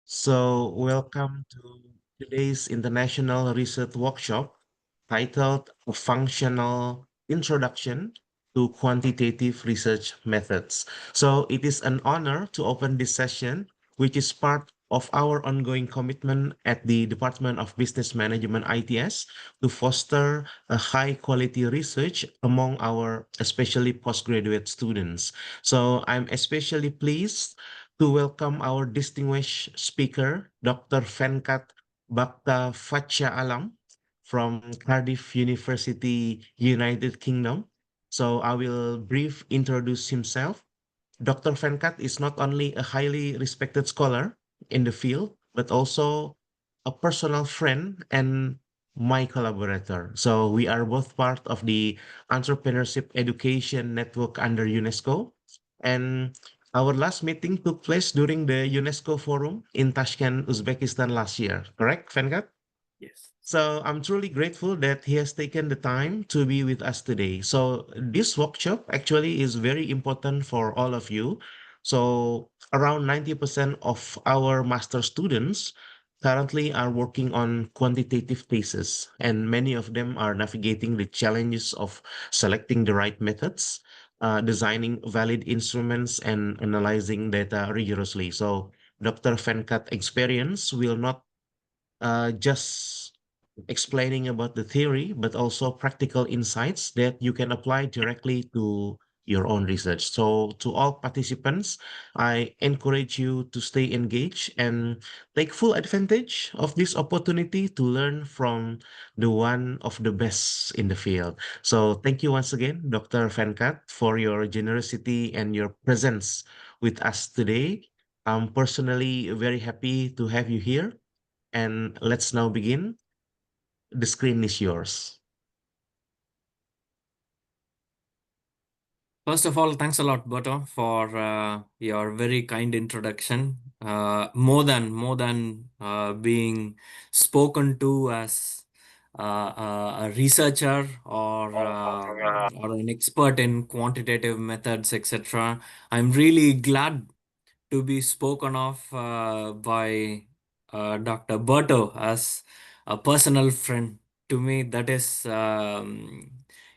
Welcome to today's International Research Workshop titled A Functional Introduction to Quantitative Research Methods. It is an honor to open this session, which is part of our ongoing commitment at the Department of Business Management ITS to foster a high quality research among our especially postgraduate students. I'm especially pleased to welcome our distinguished speaker, Dr. Venkat Bakthavatchaalam from Cardiff University, United Kingdom. I will brief introduce himself. Dr. Venkat is not only a highly respected scholar in the field, but also a personal friend and my collaborator. We are both part of the Entrepreneurship Education Network under UNESCO. And our last meeting took place during the UNESCO Forum in Tashkent, Uzbekistan last year. Correct, Venkat? Yes. I'm truly grateful that he has taken the time to be with us today. This workshop actually is very important for all of you. Around 90% of our master students currently are working on quantitative thesis, and many of them are navigating the challenges of selecting the right methods, designing valid instruments, and analyzing data rigorously. Dr. Venkat experience will not just explaining about the theory, but also practical insights that you can apply directly to your own research. To all participants, I encourage you to stay engaged and take full advantage of this opportunity to learn from the one of the best in the field. Thank you once again, Dr. Venkat, for your generosity and your presence with us today. I'm personally very happy to have you here. And let's now begin. The screen is yours. First of all, thanks a lot, Berto, for your very kind introduction. More than being spoken to as a researcher or an expert in quantitative methods, etc. I'm really glad to be spoken of by Dr. Berto as a personal friend. To me, that is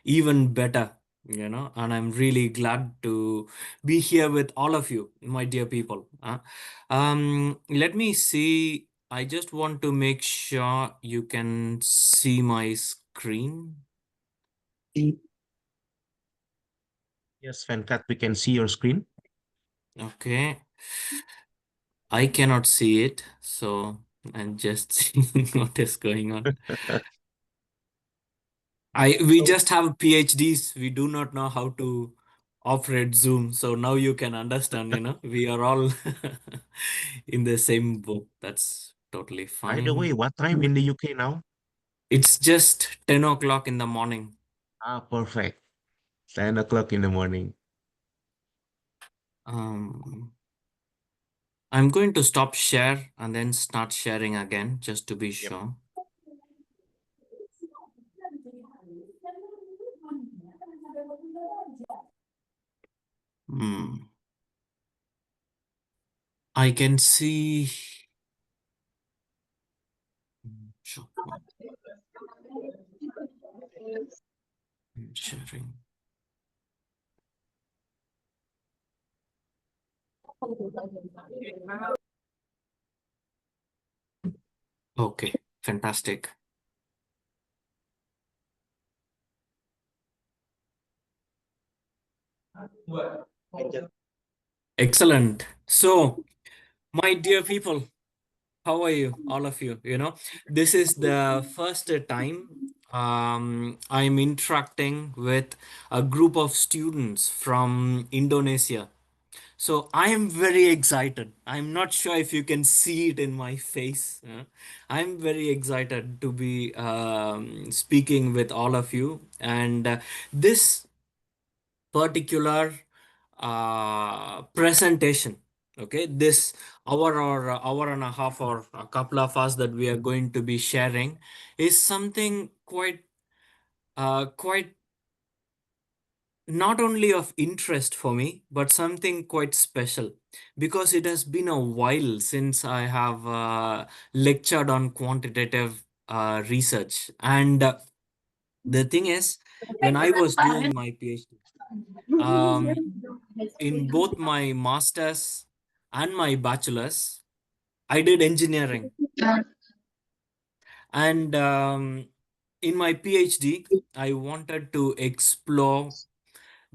even better, and I'm really glad to be here with all of you, my dear people. Let me see. I just want to make sure you can see my screen. Yes, Venkat, we can see your screen. Okay. I cannot see it, so I'm just seeing what is going on. We So just have PhDs. We do not know how to operate Zoom. So now you can understand, we are all in the same boat. That's totally by the way, fine. what time in the UK now? It's just 10 o'clock in the morning. Perfect. 10 o'clock in the morning. Um, I'm going to stop share and then start sharing again just to be Yep. sure. Hmm. I can see. Sure. Sharing. Okay, fantastic. Excellent. So, my dear people, how are you? All of you, this is the first time I'm interacting with a group of students from Indonesia. So I am very excited. I'm not sure if you can see it in my face. I'm very excited to be speaking with all of you. And this particular presentation, okay, this hour or hour and a half or a couple of hours that we are going to be sharing is something quite not only of interest for me, but something quite special because it has been a while since I have lectured on quantitative research. And the thing is, when I was doing my PhD, um, in both my master's and my bachelor's, I did engineering. And in my PhD, I wanted to explore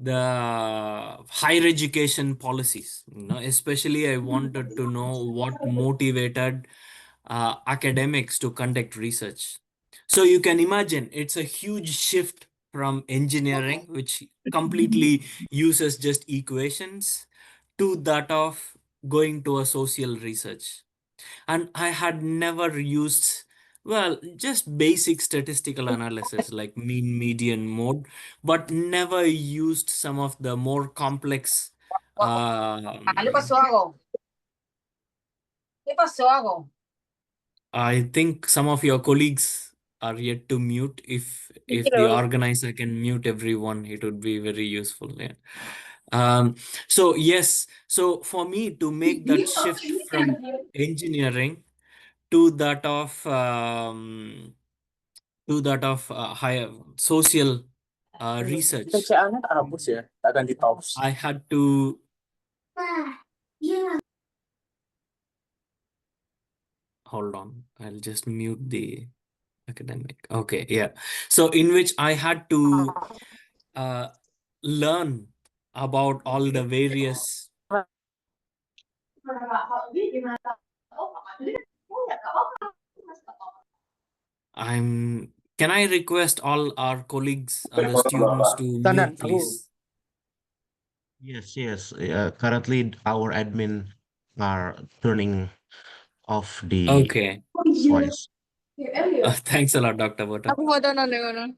the higher education policies. Especially I wanted to know what motivated academics to conduct research. So you can imagine it's a huge shift from engineering, which completely uses just equations, to that of going to a social research. And I had never used, well, just basic statistical analysis like mean, median, mode, but never used some of the more complex. ¿Qué Um, pasó, Ago? ¿Qué pasó, Ago? I think some of your colleagues are yet to mute. If the organizer can mute everyone, it would be very useful. Yeah. Um, so yes, so for me to make that shift from engineering to that of higher social research, Kerjaannya tak hapus ya, tak ganti tops. I had to hold on. I'll just mute the academic. Okay, yeah. So in which I had to uh, learn about all the various. I'm. Can I request all our colleagues and the students to Tanan, mute, aku please? Yes, yes. Currently, our admin are turning off the Okay. voice. Thanks a lot, Dr. Bota. Aku foto nang.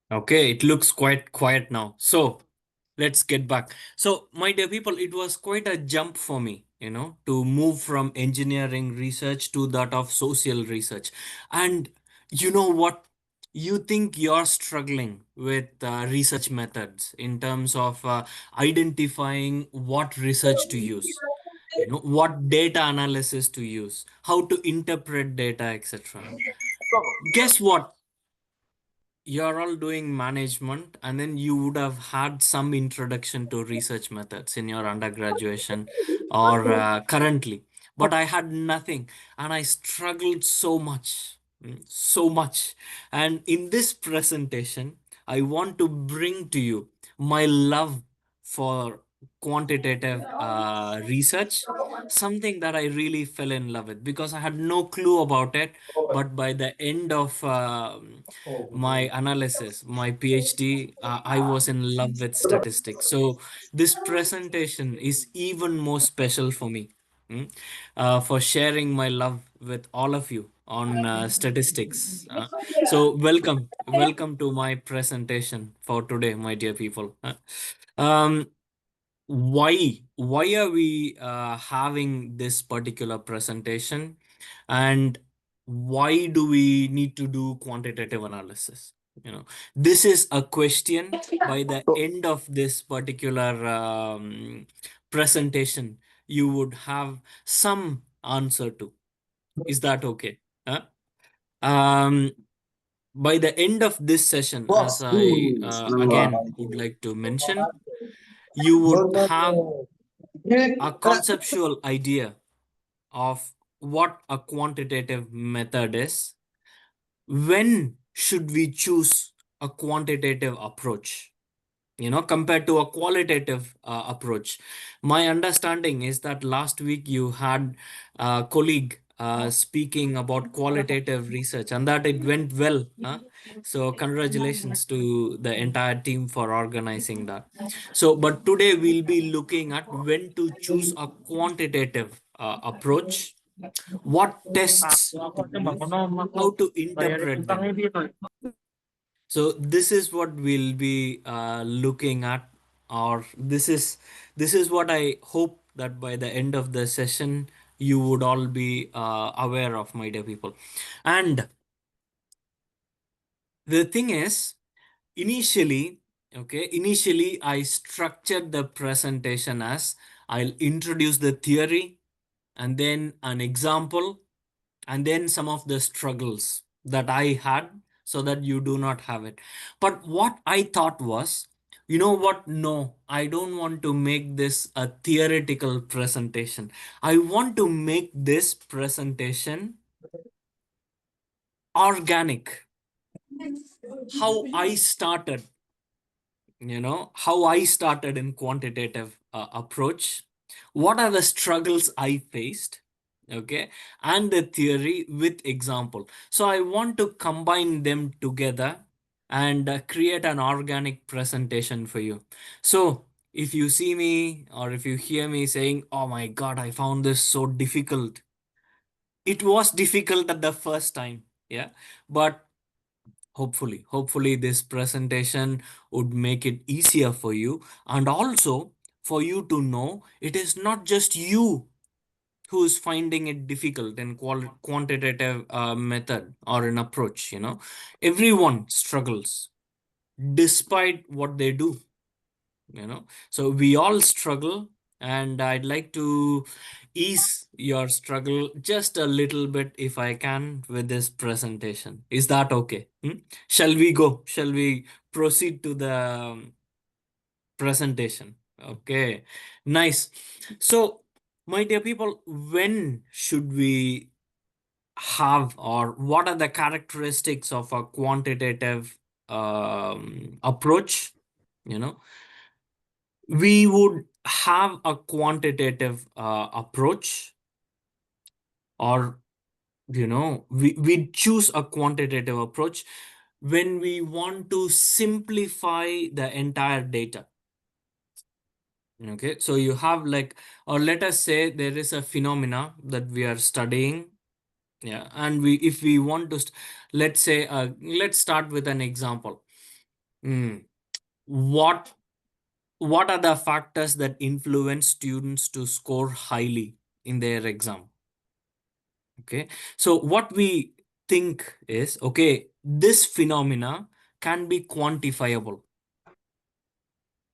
Okay, it looks quite quiet now. So let's get back. So, my dear people, it was quite a jump for me, to move from engineering research to that of social research. And you know what? You think you're struggling with research methods in terms of identifying what research to use, what data analysis to use, how to interpret data, etc. Guess what? You're all doing management, and then you would have had some introduction to research methods in your undergraduation or currently. But I had nothing, and I struggled so much, so much. And in this presentation, I want to bring to you my love for quantitative research, something that I really fell in love with because I had no clue about it. But by the end of my analysis, my PhD, I was in love with statistics. So this presentation is even more special for me, for sharing my love with all of you on statistics. So welcome to my presentation for today, my dear people. Um, why are we having this particular presentation, and why do we need to do quantitative analysis? This is a question by the end of this particular presentation you would have some answer to. Is that okay? Huh? um by the end of this session, as Bos. I again would like to mention, you would have a conceptual idea of what a quantitative method is. When should we choose a quantitative approach, compared to a qualitative approach? My understanding is that last week you had a colleague speaking about qualitative research and that it went well. So congratulations to the entire team for organizing that. So, but today we'll be looking at when to choose a quantitative approach, what tests to use, how to interpret them. So this is what we'll be looking at or this is what I hope that by the end of the session you would all be aware of, my dear people. And the thing is, initially I structured the presentation as I'll introduce the theory and then an example and then some of the struggles that I had so that you do not have it. But what I thought was, you know what? No, I don't want to make this a theoretical presentation. I want to make this presentation organic. How I started, how I started in quantitative approach, what are the struggles I faced, okay, and the theory with example. So I want to combine them together and create an organic presentation for you. So if you see me or if you hear me saying, oh my God, I found this so difficult. It was difficult at the first time. Yeah. But hopefully this presentation would make it easier for you, and also for you to know it is not just you who is finding it difficult in quantitative method or an approach. Everyone struggles despite what they do. So we all struggle, and I'd like to ease your struggle just a little bit if I can with this presentation. Is that okay? Shall we proceed to the presentation? Okay, nice. So my dear people, when should we have, or what are the characteristics of a quantitative approach? you know we would have a quantitative approach, or we choose a quantitative approach when we want to simplify the entire data. Okay, so you have like, or let us say there is a phenomena that we are studying. Yeah, and if we want to let's say, let's start with an example. Hmm. what what are the factors that influence students to score highly in their exam? Okay, so what we think is, okay, this phenomena can be quantifiable.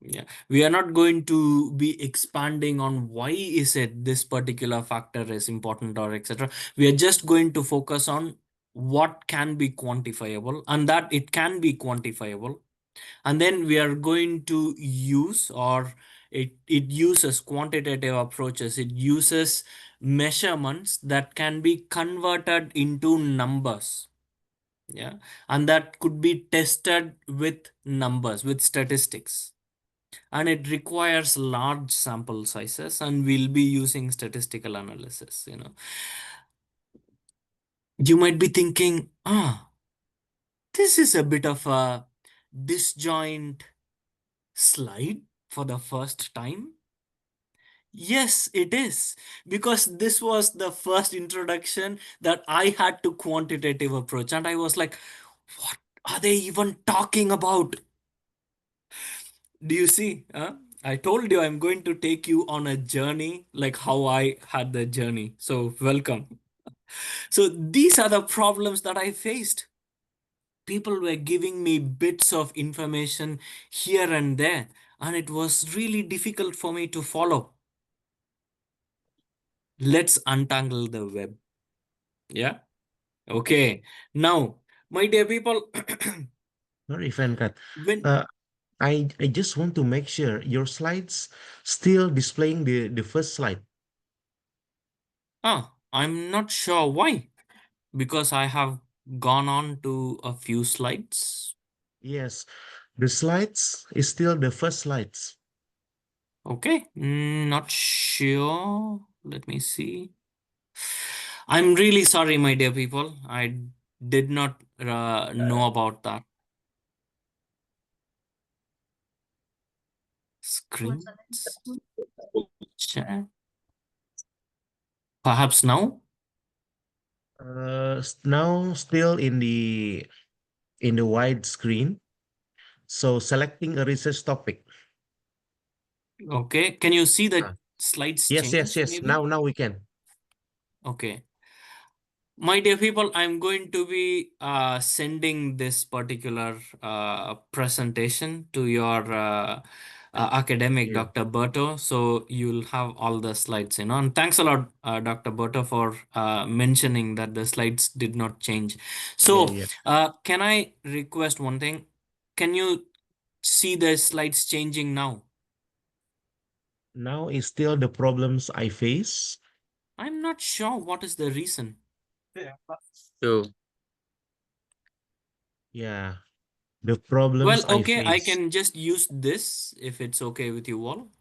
Yeah, we are not going to be expanding on why is it this particular factor is important or etc. We are just going to focus on what can be quantifiable, and that it can be quantifiable. And then we are going to use, or it uses quantitative approaches. It uses measurements that can be converted into numbers. Yeah, and that could be tested with numbers, with statistics, and it requires large sample sizes, and we'll be using statistical analysis. You might be thinking, this is a bit of a disjoint slide for the first time. Yes, it is, because this was the first introduction that I had to quantitative approach, and I was like, what are they even talking about? Do you see? I told you I'm going to take you on a journey like how I had the journey. So, welcome. So, these are the problems that I faced. People were giving me bits of information here and there, and it was really difficult for me to follow. Let's untangle the web. Yeah. Okay. Now, my dear people, Sorry, Venkat. when Uh, I just want to make sure your slides still displaying the first slide. I'm not sure why, because I have gone on to a few slides. Yes, the slides is still the first slides. Okay, not sure. Let me see. I'm really sorry, my dear people. I did not know about that. Screens. Share. Perhaps now? Now still in the wide screen. So selecting a research topic. Okay. Can you see the Ah, slides yes, yes, change yes. maybe? Now we can. Okay. My dear people, I'm going to be sending this particular presentation to your academic, Yeah, Dr. Berto. So you'll have all the slides, And thanks a lot, Dr. Berto, for mentioning that the slides did not change. yeah, So yeah. can I request one thing? Can you see the slides changing now? Now is still the problems I face. I'm not sure what is the reason. So yeah, the problems Well, I okay, I face, can just use this if it's okay with you all.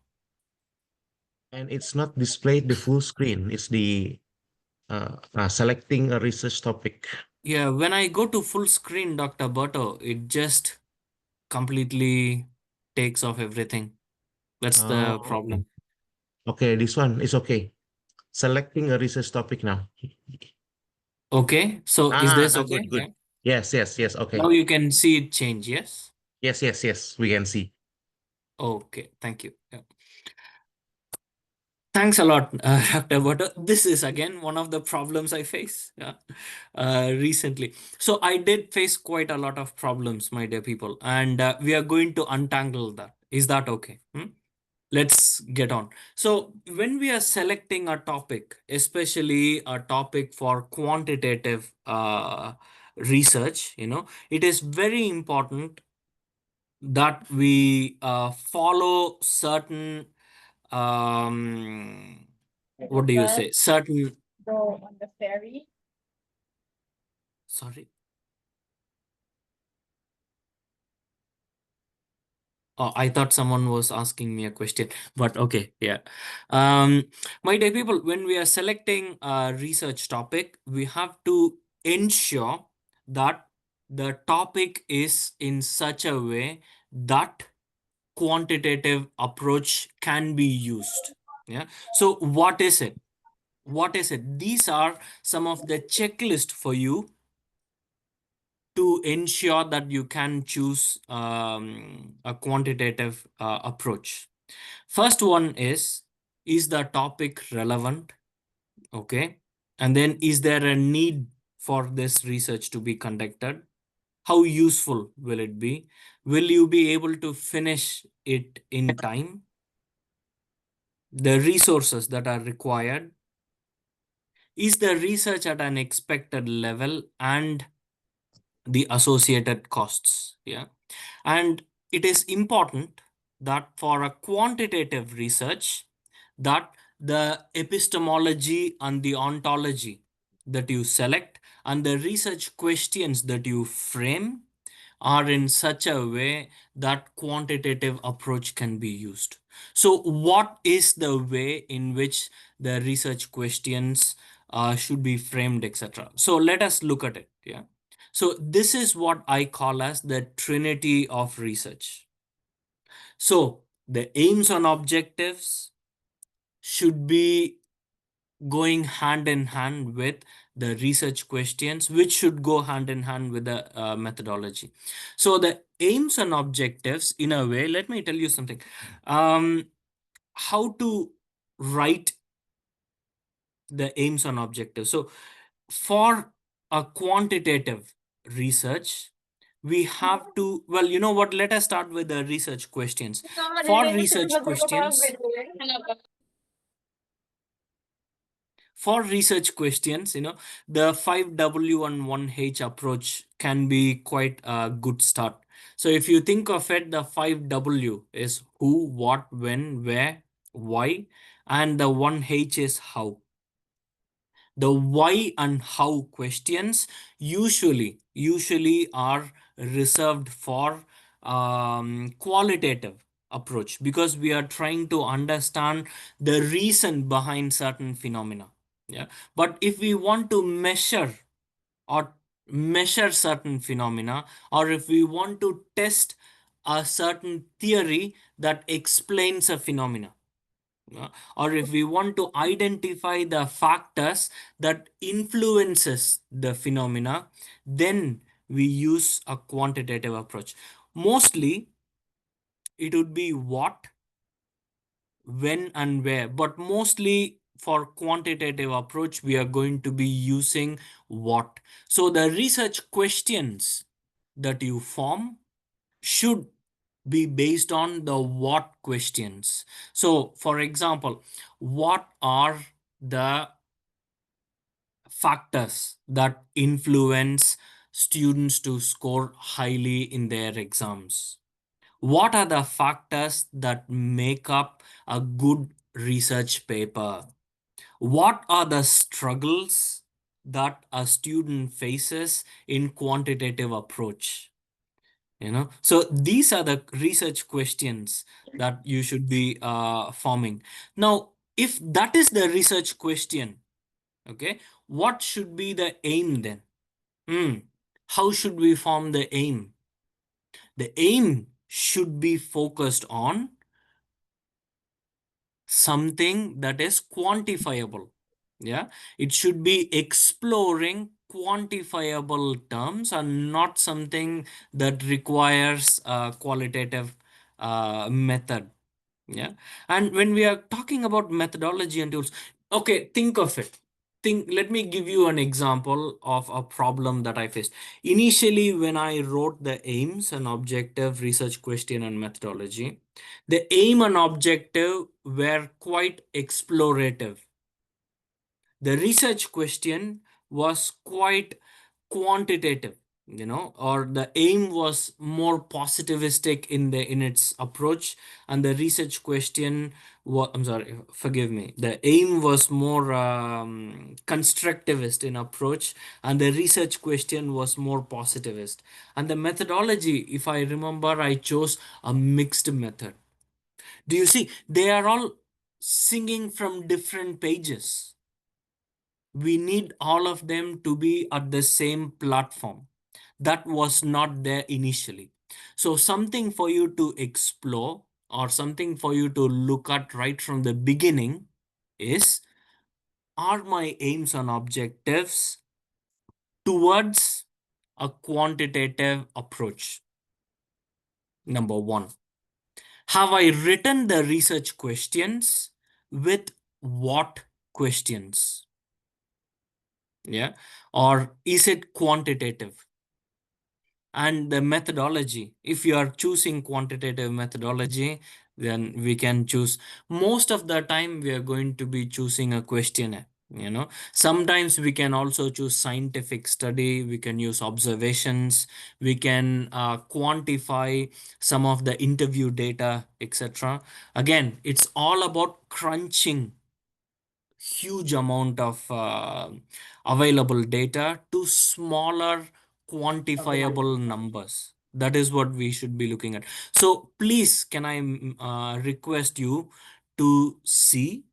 and it's not displayed the full screen. It's the selecting a research topic. Yeah, when I go to full screen, Dr. Botto, it just completely takes off everything. That's the Oh, problem. okay. This one is okay. Selecting a research topic now. Okay, so is this Good, okay? good. Yeah. Yes, yes, yes. Now Okay. you can see it change, yes? Yes, yes, yes. We can see. Okay, thank you. Yeah. Thanks a lot, Dr. Botto. This is again one of the problems I face, yeah, recently. So I did face quite a lot of problems, my dear people, and we are going to untangle that. Is that okay? Let's get on. So, when we are selecting a topic, especially a topic for quantitative research, it is very important that we follow certain, um, what do you say? Certain, Go on the ferry. sorry. Oh, I thought someone was asking me a question, but okay, yeah. Um, my dear people, when we are selecting a research topic, we have to ensure that the topic is in such a way that quantitative approach can be used. Yeah. So what is it? What is it? These are some of the checklist for you to ensure that you can choose a quantitative approach. First one is the topic relevant? Okay. And then is there a need for this research to be conducted? How useful will it be? Will you be able to finish it in time? The resources that are required. Is the research at an expected level and the associated costs? Yeah. And it is important that for a quantitative research, that the epistemology and the ontology that you select and the research questions that you frame are in such a way that quantitative approach can be used. So what is the way in which the research questions should be framed, etc.? So let us look at it. Yeah. So this is what I call as the trinity of research. So the aims and objectives should be going hand in hand with the research questions, which should go hand in hand with the methodology. So the aims and objectives, in a way, let me tell you something. How to write the aims and objectives. So for a quantitative research, we have to, well, you know what, let us start with the research questions. For research questions, for research questions, the 5W and 1H approach can be quite a good start. So if you think of it, the 5W is who, what, when, where, why, and the 1H is how. The why and how questions usually are reserved for qualitative approach, because we are trying to understand the reason behind certain phenomena. Yeah. But if we want to measure certain phenomena, or if we want to test a certain theory that explains a phenomena, or if we want to identify the factors that influences the phenomena, then we use a quantitative approach. Mostly it would be what, when and where, but mostly for quantitative approach, we are going to be using what. So the research questions that you form should be based on the what questions. So, for example, what are the factors that influence students to score highly in their exams? What are the factors that make up a good research paper? What are the struggles that a student faces in quantitative approach? So these are the research questions that you should be forming. Now, if that is the research question, okay, what should be the aim then? Hmm. How should we form the aim? The aim should be focused on something that is quantifiable. Yeah, it should be exploring quantifiable terms and not something that requires a qualitative method. Yeah. And when we are talking about methodology and tools, okay, think of it. Let me give you an example of a problem that I faced. Initially, when I wrote the aims and objective, research question, and methodology, the aim and objective were quite explorative. The research question was quite quantitative, or the aim was more positivistic in its approach, and the research question was, I'm sorry, forgive me, the aim was more constructivist in approach, and the research question was more positivist. And the methodology, if I remember, I chose a mixed method. Do you see, they are all singing from different pages. We need all of them to be at the same platform. That was not there initially. So something for you to explore or something for you to look at right from the beginning is, are my aims and objectives towards a quantitative approach? Number one, have I written the research questions with what questions? Yeah. Or is it quantitative? And the methodology, if you are choosing quantitative methodology, then we can choose, most of the time we are going to be choosing a questionnaire. Sometimes we can also choose scientific study, we can use observations, we can quantify some of the interview data, etc. Again, it's all about crunching huge amount of available data to smaller quantifiable numbers. That is what we should be looking at. So please, can I request you to see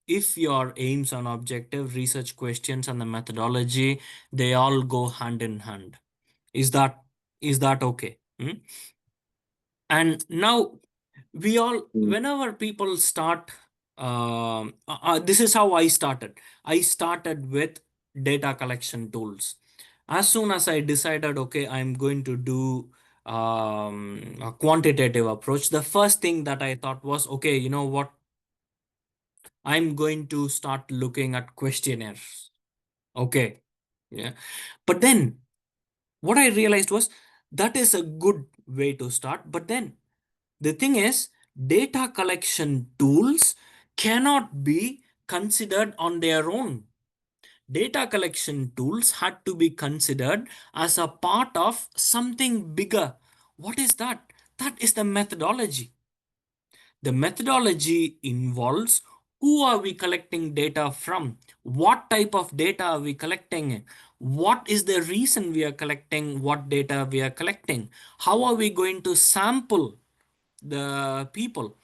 if your aims and objective, research questions, and the methodology, they all go hand in hand. Is that okay? And now we all, whenever people start, this is how I started. I started with data collection tools. As soon as I decided, okay, I'm going to do a quantitative approach, the first thing that I thought was, okay, you know what? I'm going to start looking at questionnaires. Okay. Yeah. But then what I realized was that is a good way to start. But then the thing is, data collection tools cannot be considered on their own. Data collection tools had to be considered as a part of something bigger. What is that? That is the methodology. The methodology involves, who are we collecting data from? What type of data are we collecting? What is the reason we are collecting what data we are collecting? How are we going to sample the people?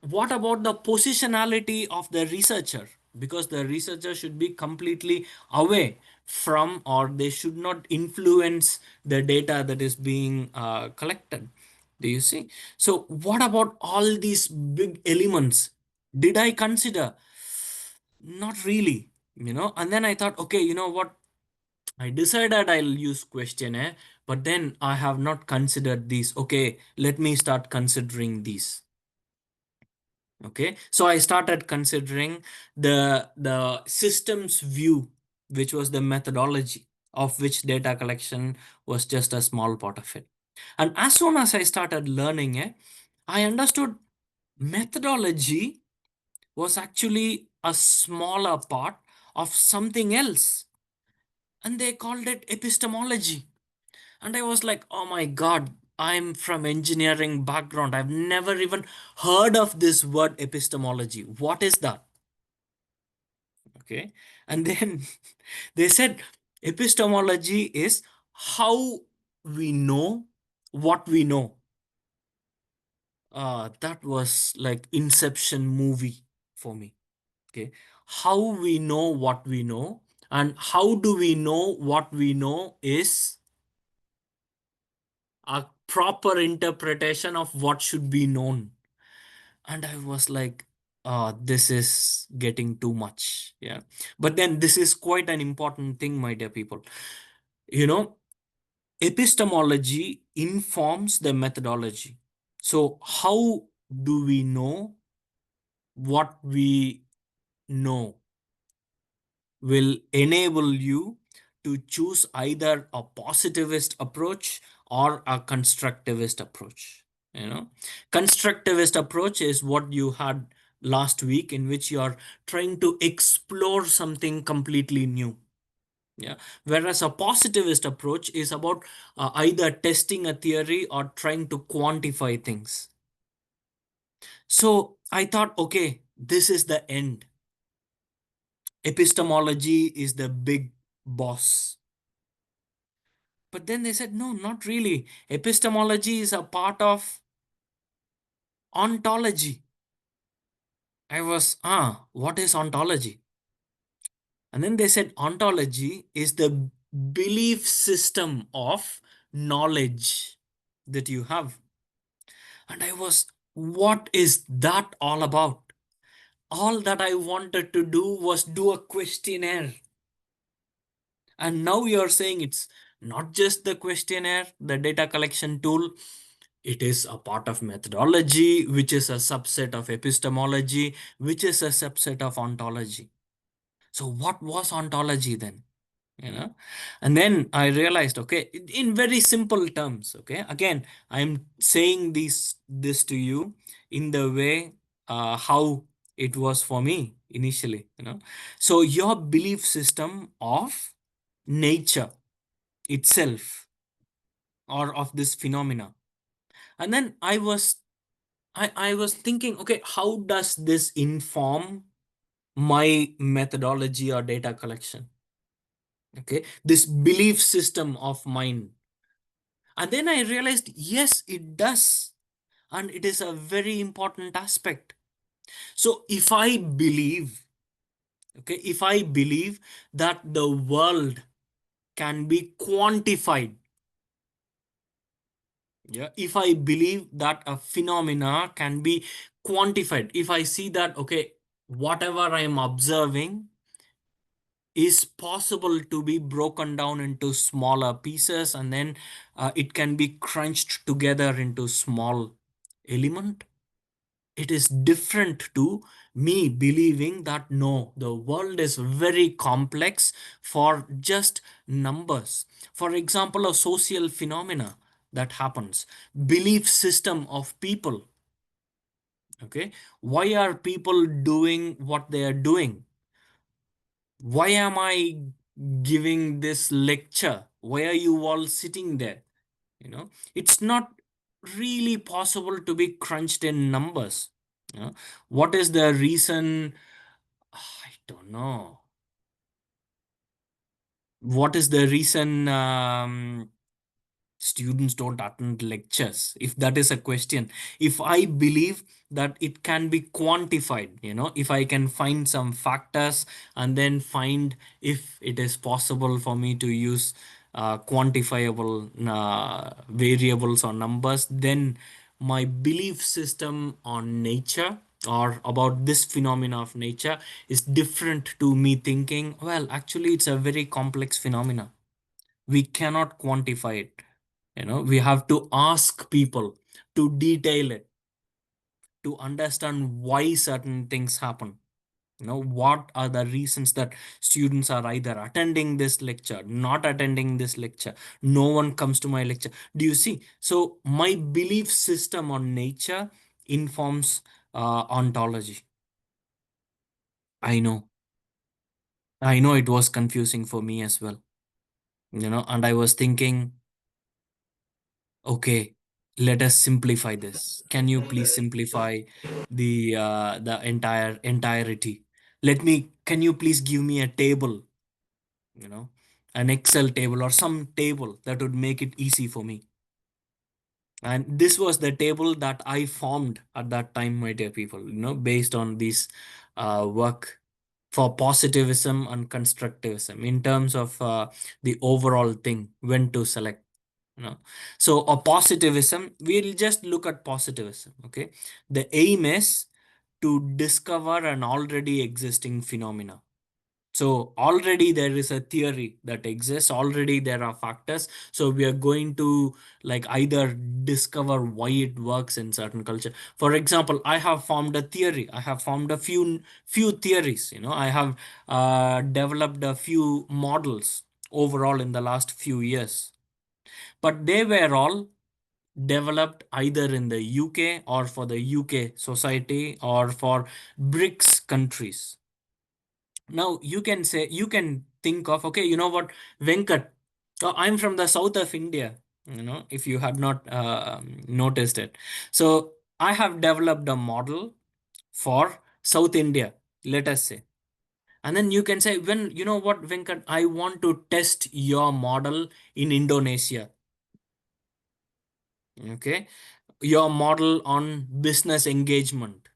What about the positionality of the researcher? Because the researcher should be completely away from, or they should not influence the data that is being collected. Do you see? So what about all these big elements? Did I consider? Not really, and then I thought, okay, you know what? I decided I'll use questionnaire, but then I have not considered these. Okay, let me start considering these. Okay, so I started considering the systems view, which was the methodology of which data collection was just a small part of it. And as soon as I started learning it, I understood methodology was actually a smaller part of something else, and they called it epistemology. And I was like, oh my God, I'm from engineering background. I've never even heard of this word epistemology. What is that? Okay. And then they said epistemology is how we know what we know. That was like Inception movie for me. Okay. How we know what we know, and how do we know what we know is a proper interpretation of what should be known. And I was like, this is getting too much. Yeah. But then this is quite an important thing, my dear people. You know, epistemology informs the methodology. So, how do we know what we know will enable you to choose either a positivist approach or a constructivist approach. You know, constructivist approach is what you had last week, in which you are trying to explore something completely new. Yeah. Whereas a positivist approach is about either testing a theory or trying to quantify things. So I thought, okay, this is the end. Epistemology is the big boss. But then they said, no, not really. Epistemology is a part of ontology. I was, what is ontology? And then they said, ontology is the belief system of knowledge that you have. And I was, what is that all about? All that I wanted to do was do a questionnaire. And now you're saying it's not just the questionnaire, the data collection tool. It is a part of methodology, which is a subset of epistemology, which is a subset of ontology. So what was ontology then? You know, and then I realized, okay, in very simple terms, okay, again, I'm saying this to you in the way how it was for me initially, you know. So your belief system of nature itself, or of this phenomena. And then I was thinking, okay, how does this inform my methodology or data collection? Okay, this belief system of mine. And then I realized, yes, it does. And it is a very important aspect. So if I believe, okay, if I believe that the world can be quantified, yeah, if I believe that a phenomena can be quantified, if I see that, okay, whatever I am observing is possible to be broken down into smaller pieces, and then it can be crunched together into small element. It is different to me believing that no, the world is very complex for just numbers. For example, a social phenomena that happens, belief system of people. Okay, why are people doing what they are doing? Why am I giving this lecture? Why are you all sitting there? You know, it's not really possible to be crunched in numbers. You know, what is the reason? I don't know. What is the reason students don't attend lectures? If that is a question, if I believe that it can be quantified, you know, if I can find some factors and then find if it is possible for me to use quantifiable variables or numbers, then my belief system on nature or about this phenomena of nature is different to me thinking, well, actually it's a very complex phenomena, we cannot quantify it. You know, we have to ask people to detail it, to understand why certain things happen. What are the reasons that students are either attending this lecture, not attending this lecture, no one comes to my lecture. Do you see? So my belief system on nature informs ontology. I know i know it was confusing for me as well, and I was thinking, okay, let us simplify this. Can you please simplify the entirety? Can you please give me a table, you know, an Excel table or some table that would make it easy for me? And this was the table that I formed at that time, my dear people, based on this work for positivism and constructivism in terms of the overall thing, when to select. So a positivism, we'll just look at positivism. Okay. The aim is to discover an already existing phenomena. So already there is a theory that exists, already there are factors. So we are going to like either discover why it works in certain culture. For example, I have formed a theory. I have formed a few theories. I have developed a few models overall in the last few years. But they were all developed either in the UK or for the UK society or for BRICS countries. Now you can think of, okay, you know what, Venkat, I'm from the south of India, if you had not noticed it. So I have developed a model for South India, let us say. And then you can say, when, you know what, Venkat, I want to test your model in Indonesia. Okay. Your model on business engagement,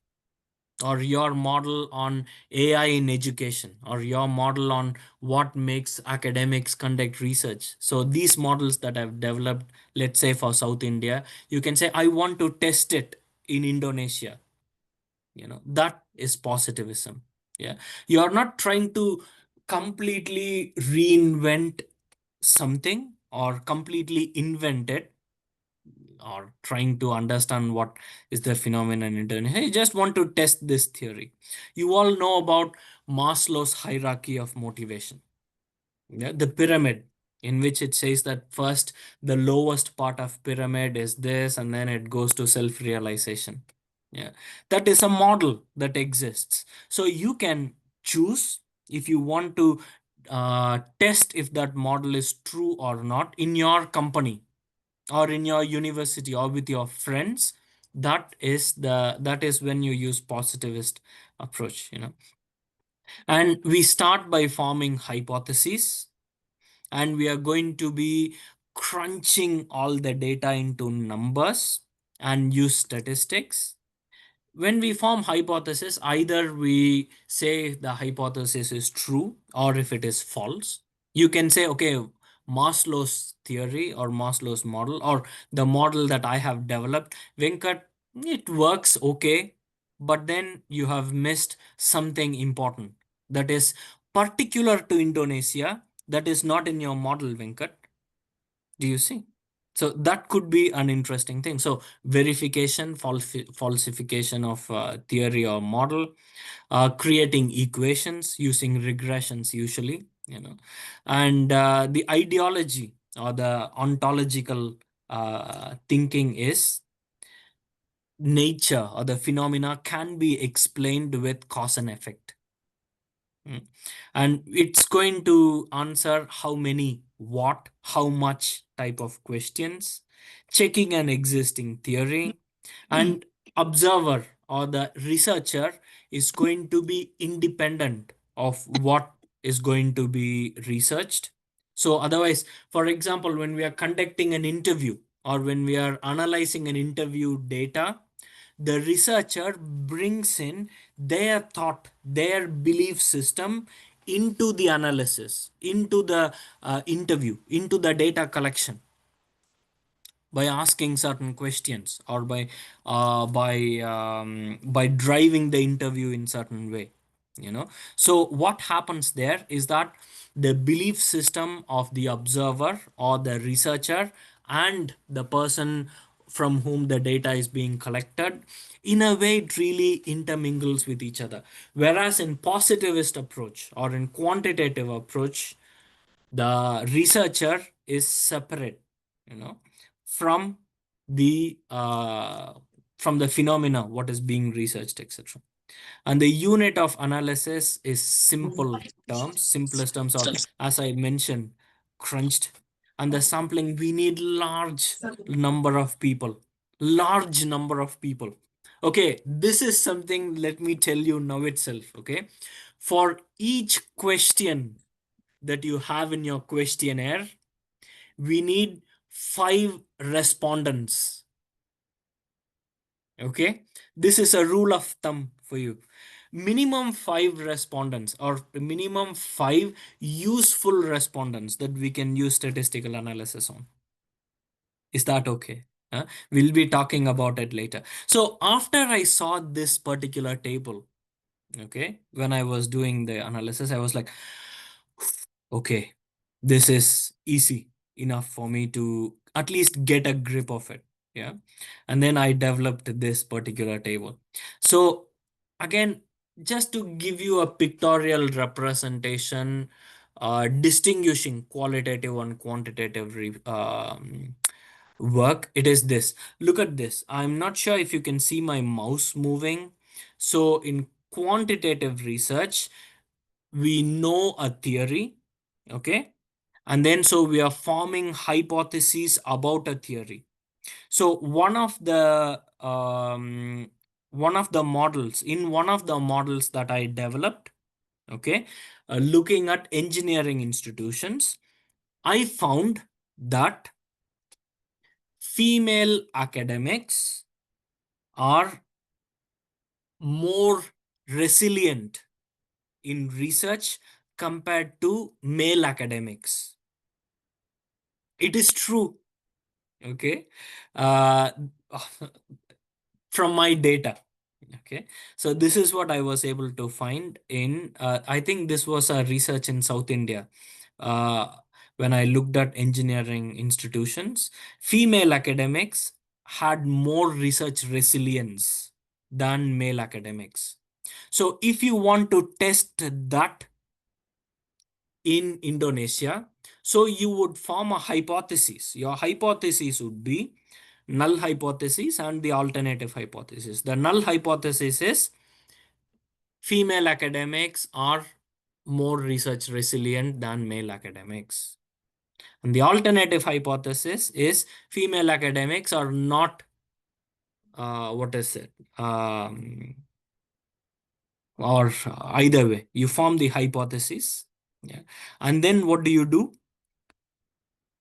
or your model on AI in education, or your model on what makes academics conduct research. So these models that I've developed, let's say for South India, you can say, I want to test it in Indonesia. That is positivism. Yeah. You are not trying to completely reinvent something or completely invent it, or trying to understand what is the phenomenon in Indonesia. You just want to test this theory. You all know about Maslow's hierarchy of motivation. Yeah, the pyramid, in which it says that first the lowest part of pyramid is this, and then it goes to self-realization. Yeah, that is a model that exists. So you can choose if you want to test if that model is true or not in your company or in your university or with your friends. That is when you use positivist approach. And we start by forming hypotheses, and we are going to be crunching all the data into numbers and use statistics. When we form hypothesis, either we say the hypothesis is true or if it is false. You can say, okay, Maslow's theory or Maslow's model or the model that I have developed, Venkat, it works okay, but then you have missed something important that is particular to Indonesia, that is not in your model, Venkat. Do you see? So that could be an interesting thing. So verification, falsification of theory or model, creating equations using regressions usually, and the ideology or the ontological thinking is nature or the phenomena can be explained with cause and effect. Mm. And it's going to answer how many, what, how much type of questions, checking an existing theory, and observer or the researcher is going to be independent of what is going to be researched. So otherwise, for example, when we are conducting an interview or when we are analyzing an interview data, the researcher brings in their thought, their belief system into the analysis, into the interview, into the data collection, by asking certain questions or by driving the interview in certain way. So what happens there is that the belief system of the observer or the researcher and the person from whom the data is being collected. In a way, it really intermingles with each other. Whereas in positivist approach or in quantitative approach, the researcher is separate, you know, from the phenomena what is being researched, etc. And the unit of analysis is simplest terms are, as I mentioned, crunched. And the sampling, we need number of large number of people. Okay, this is something, let me tell you now itself. Okay, for each question that you have in your questionnaire, we need 5 respondents. Okay, this is a rule of thumb for you. Minimum 5 respondents or minimum 5 useful respondents that we can use statistical analysis on. Is that okay? We'll be talking about it later. So after I saw this particular table, okay, when I was doing the analysis, I was like, okay, this is easy enough for me to at least get a grip of it. Yeah. And then I developed this particular table. So again, just to give you a pictorial representation, distinguishing qualitative and quantitative work, it is this. Look at this. I'm not sure if you can see my mouse moving. So in quantitative research, we know a theory, okay? And then so we are forming hypotheses about a theory. So one of the models that I developed, okay, looking at engineering institutions, I found that female academics are more resilient in research compared to male academics. It is true. Okay. Uh, from my data. Okay. So this is what I was able to find in, I think this was a research in South India. When I looked at engineering institutions, female academics had more research resilience than male academics. So if you want to test that in Indonesia, so you would form a hypothesis. Your hypothesis would be null hypothesis and the alternative hypothesis. The null hypothesis is female academics are more research resilient than male academics. And the alternative hypothesis is female academics are not, what is it? Or either way, you form the hypothesis. Yeah. And then what do?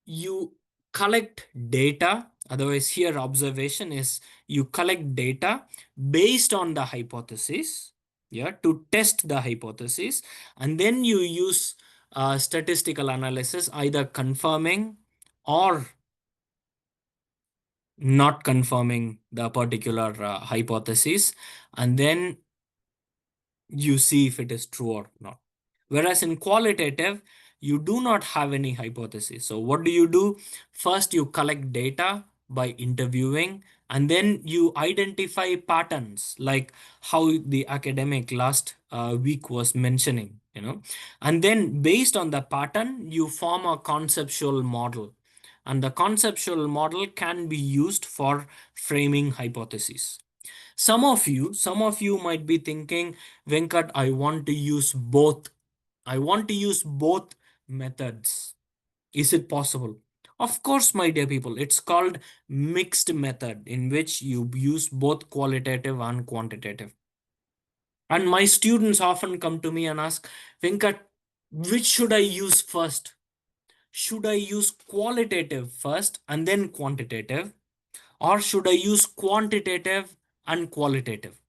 You collect data. Otherwise, here observation is you collect data based on the hypothesis, yeah, to test the hypothesis, and then you use statistical analysis, either confirming or not confirming the particular hypothesis, and then you see if it is true or not. Whereas in qualitative, you do not have any hypothesis. So what do? First, you collect data by interviewing, and then you identify patterns like how the academic last week was mentioning, and then based on the pattern, you form a conceptual model. And the conceptual model can be used for framing hypotheses. Some of you might be thinking, Venkat, I want to use both. I want to use both methods. Is it possible? Of course, my dear people, it's called mixed method, in which you use both qualitative and quantitative. And my students often come to me and ask, Venkat, which should I use first? Should I use qualitative first and then quantitative? Or should I use quantitative and qualitative?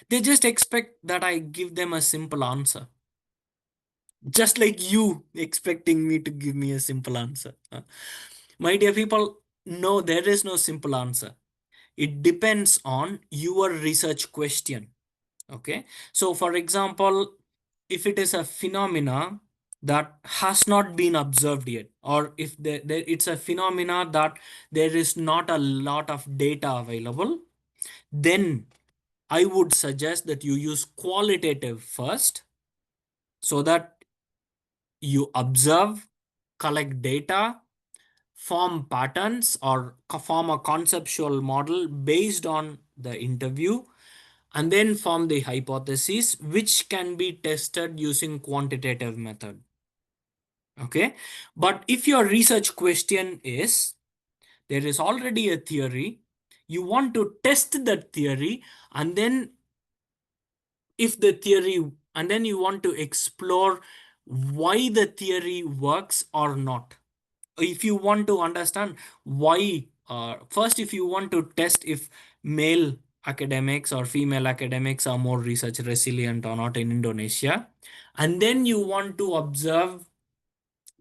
They just expect that I give them a simple answer. Just like you expecting me to give me a simple answer. My dear people, no, there is no simple answer. It depends on your research question. Okay. So for example, if it is a phenomena, that has not been observed yet, or if it's a phenomena that there is not a lot of data available, then I would suggest that you use qualitative first, so that you observe, collect data, form patterns, or form a conceptual model based on the interview, and then form the hypothesis which can be tested using quantitative method. Okay, but if your research question is there is already a theory, you want to test that theory, and then if the theory, and then you want to explore why the theory works or not. If you want to understand why, first, if you want to test if male academics or female academics are more research resilient or not in Indonesia, and then you want to observe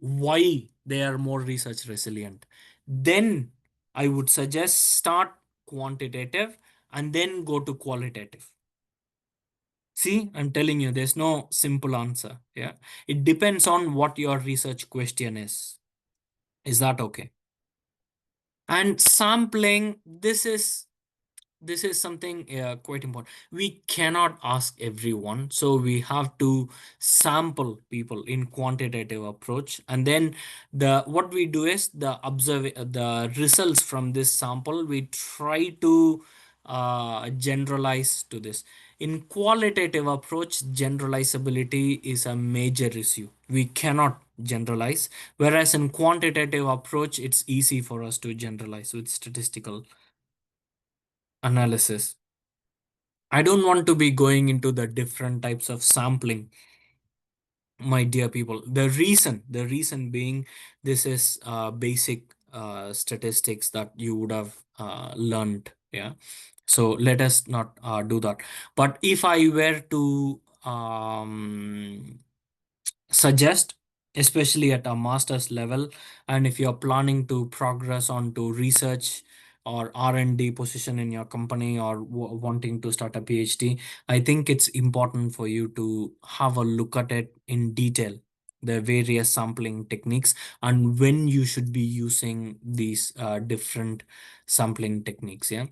why they are more research resilient, then I would suggest start quantitative and then go to qualitative. See, I'm telling you, there's no simple answer. Yeah. It depends on what your research question is. Is that okay? And sampling, this is something quite important. We cannot ask everyone, so we have to sample people in quantitative approach, and then the what we do is the results from this sample we try to generalize to this. In qualitative approach, generalizability is a major issue. We cannot generalize, whereas in quantitative approach it's easy for us to generalize with statistical analysis. I don't want to be going into the different types of sampling, my dear people. The reason being, this is basic statistics that you would have learned. Yeah. So let us not do that. But if I were to suggest, especially at a master's level, and if you're planning to progress on to research or R&D position in your company, or wanting to start a PhD, I think it's important for you to have a look at it in detail, the various sampling techniques, and when you should be using these different sampling techniques. Yeah,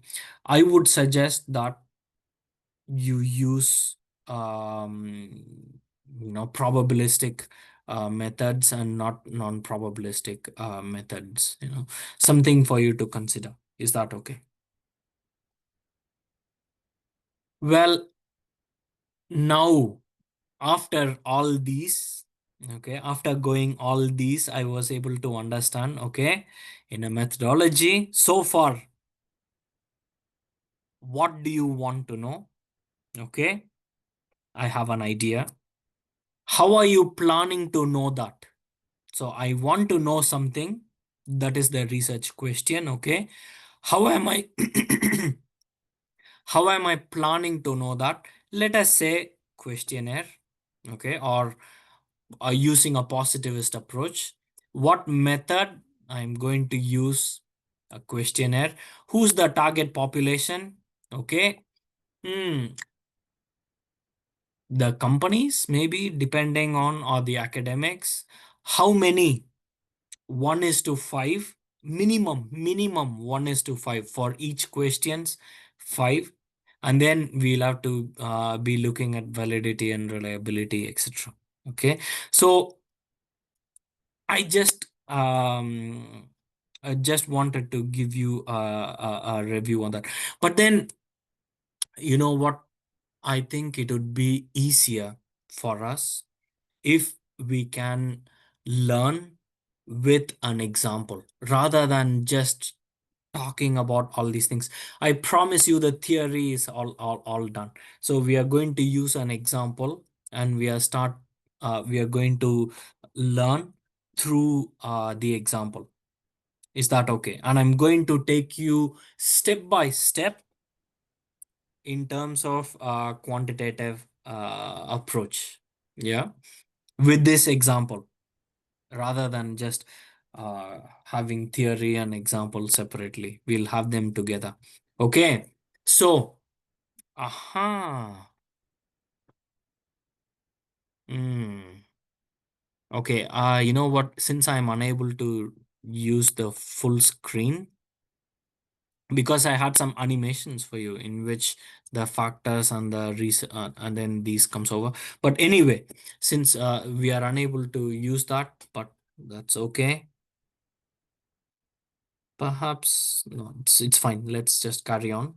I would suggest that you use probabilistic methods and not non-probabilistic methods. Something for you to consider. Is that okay? Well, now, after all these, okay, after going all these, I was able to understand, okay, in a methodology so far, what do you want to know? Okay, I have an idea. How are you planning to know that? So I want to know something. That is the research question. Okay. How am I how am I planning to know that? Let us say questionnaire. Okay. Or using a positivist approach. What method I'm going to use? A questionnaire. Who's the target population? Okay. Hmm. The companies, maybe, depending on, or the academics. How many? 1:5, minimum 1:5 for each questions, 5. And then we'll have to be looking at validity and reliability, etc. Okay, so I just wanted to give you a review on that. But then, you know what, I think it would be easier for us if we can learn with an example rather than just talking about all these things. I promise you the theory is all done. So we are going to use an example, and we are going to learn through the example. Is that okay? And I'm going to take you step by step in terms of quantitative approach. Yeah. With this example, rather than just having theory and example separately. We'll have them together. Okay. So, aha. Hmm. Okay, you know what? Since I'm unable to use the full screen, because I had some animations for you in which the factors and the and then these comes over. But anyway, since we are unable to use that, but that's okay. Perhaps no, it's fine. Let's just carry on.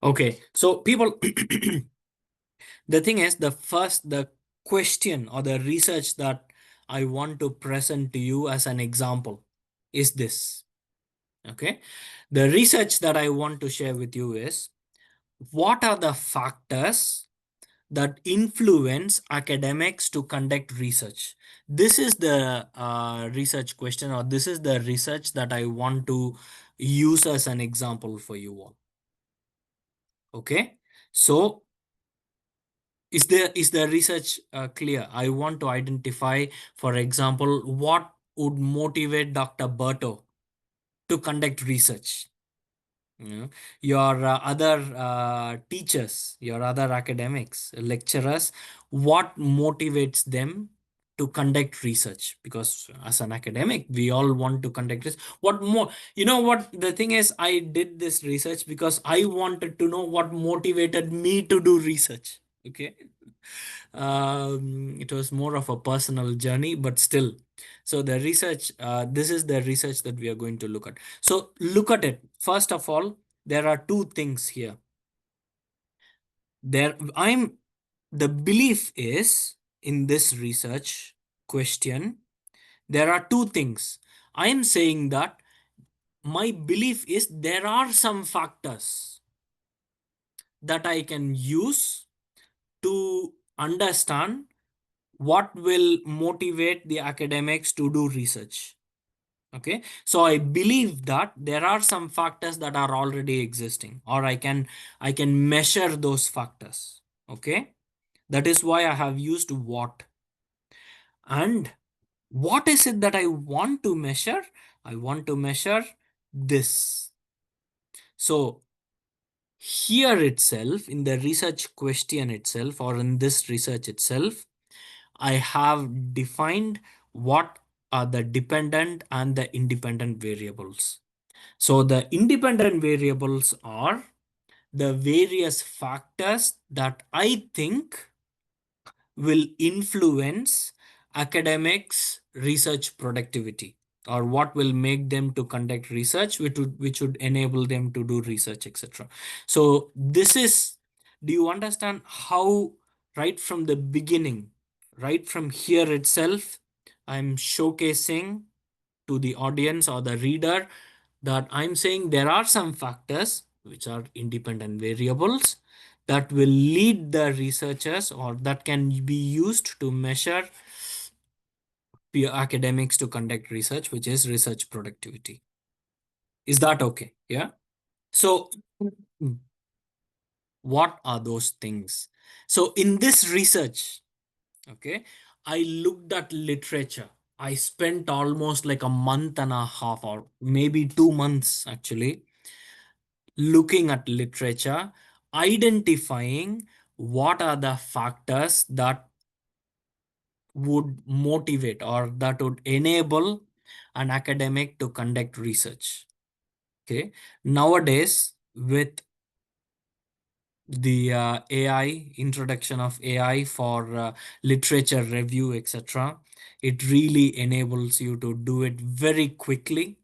Okay, so people, the thing is, the question or the research that I want to present to you as an example is this. Okay, the research that I want to share with you is what are the factors that influence academics to conduct research? This is the research question, or this is the research that I want to use as an example for you all. Okay, so is the research clear? I want to identify, for example, what would motivate Dr. Berto to conduct research. Your other teachers, your other academics, lecturers, what motivates them to conduct research? Because as an academic, we all want to conduct research. What more? You know what? The thing is, I did this research because I wanted to know what motivated me to do research. Okay. It was more of a personal journey, but still. So the research, this is the research that we are going to look at. So look at it. First of all, there are two things here. The belief is in this research question, there are two things. I am saying that my belief is there are some factors that I can use to understand what will motivate the academics to do research. Okay, so I believe that there are some factors that are already existing, or I can measure those factors. Okay, that is why I have used what. And what is it that I want to measure? I want to measure this. So here itself, in the research question itself, or in this research itself, I have defined what are the dependent and the independent variables. So the independent variables are the various factors that I think will influence academics' research productivity, or what will make them to conduct research, which would enable them to do research, etc. So this is, do you understand how right from the beginning, right from here itself, I'm showcasing to the audience or the reader that I'm saying there are some factors which are independent variables that will lead the researchers, or that can be used to measure peer academics to conduct research, which is research productivity. Is that okay? Yeah. So what are those things? So in this research, okay, I looked at literature. I spent almost like a month and a half, or maybe 2 months actually, looking at literature, identifying what are the factors that would motivate or that would enable an academic to conduct research. Okay. Nowadays, with the AI, introduction of AI for literature review, etc., it really enables you to do it very quickly.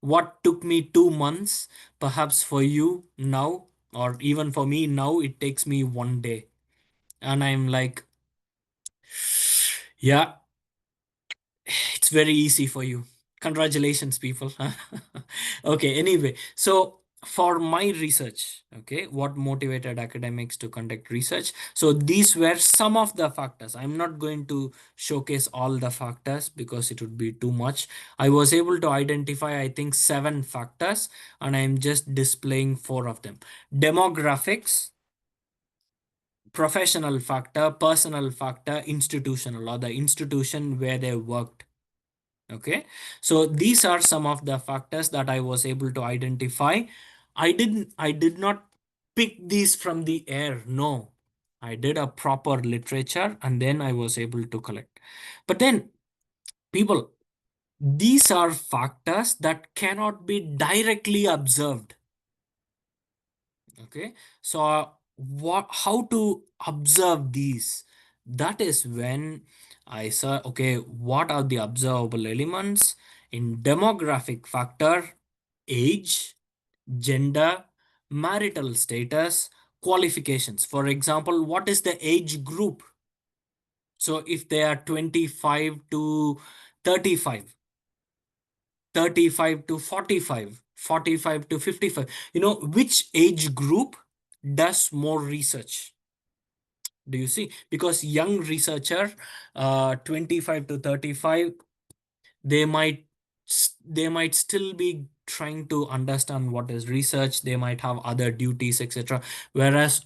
What took me 2 months, perhaps for you now, or even for me now, it takes me one day. And I'm like, yeah, it's very easy for you. Congratulations, people. Okay, anyway, so for my research, okay, what motivated academics to conduct research? So these were some of the factors. I'm not going to showcase all the factors because it would be too much. I was able to identify, I think, 7 factors, and I'm just displaying 4 of them. Demographics, professional factor, personal factor, institutional, or the institution where they worked. Okay, so these are some of the factors that I was able to identify. I did not pick these from the air. No, I did a proper literature and then I was able to collect. But then, people, these are factors that cannot be directly observed. Okay, so what, how to observe these? That is when I saw, okay, what are the observable elements in demographic factor, age, gender, marital status, qualifications. For example, what is the age group? So if they are 25 to 35, 35 to 45, 45 to 55, which age group does more research? Do you see? Because young researcher, 25 to 35, they might they might still be trying to understand what is research. They might have other duties, etc. Whereas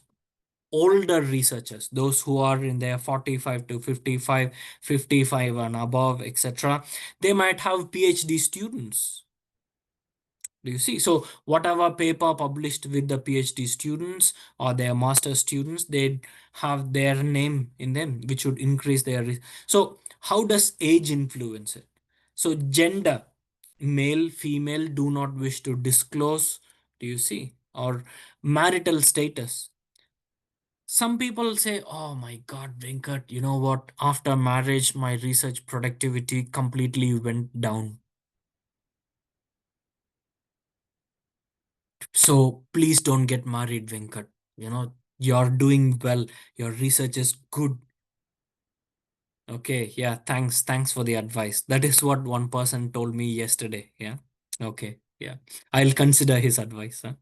older researchers, those who are in their 45 to 55, 55 and above, etc., they might have PhD students. Do you see? So whatever paper published with the PhD students or their master students, they have their name in them, which would increase their. So how does age influence it? So gender, male, female, do not wish to disclose. Do you see? Or marital status. Some people say, oh my God, Venkat, you know what? After marriage, my research productivity completely went down. So please don't get married, Venkat. You're doing well. Your research is good. Okay, yeah, thanks. Thanks for the advice. That is what one person told me yesterday. Yeah. Okay, yeah. I'll consider his advice. Huh?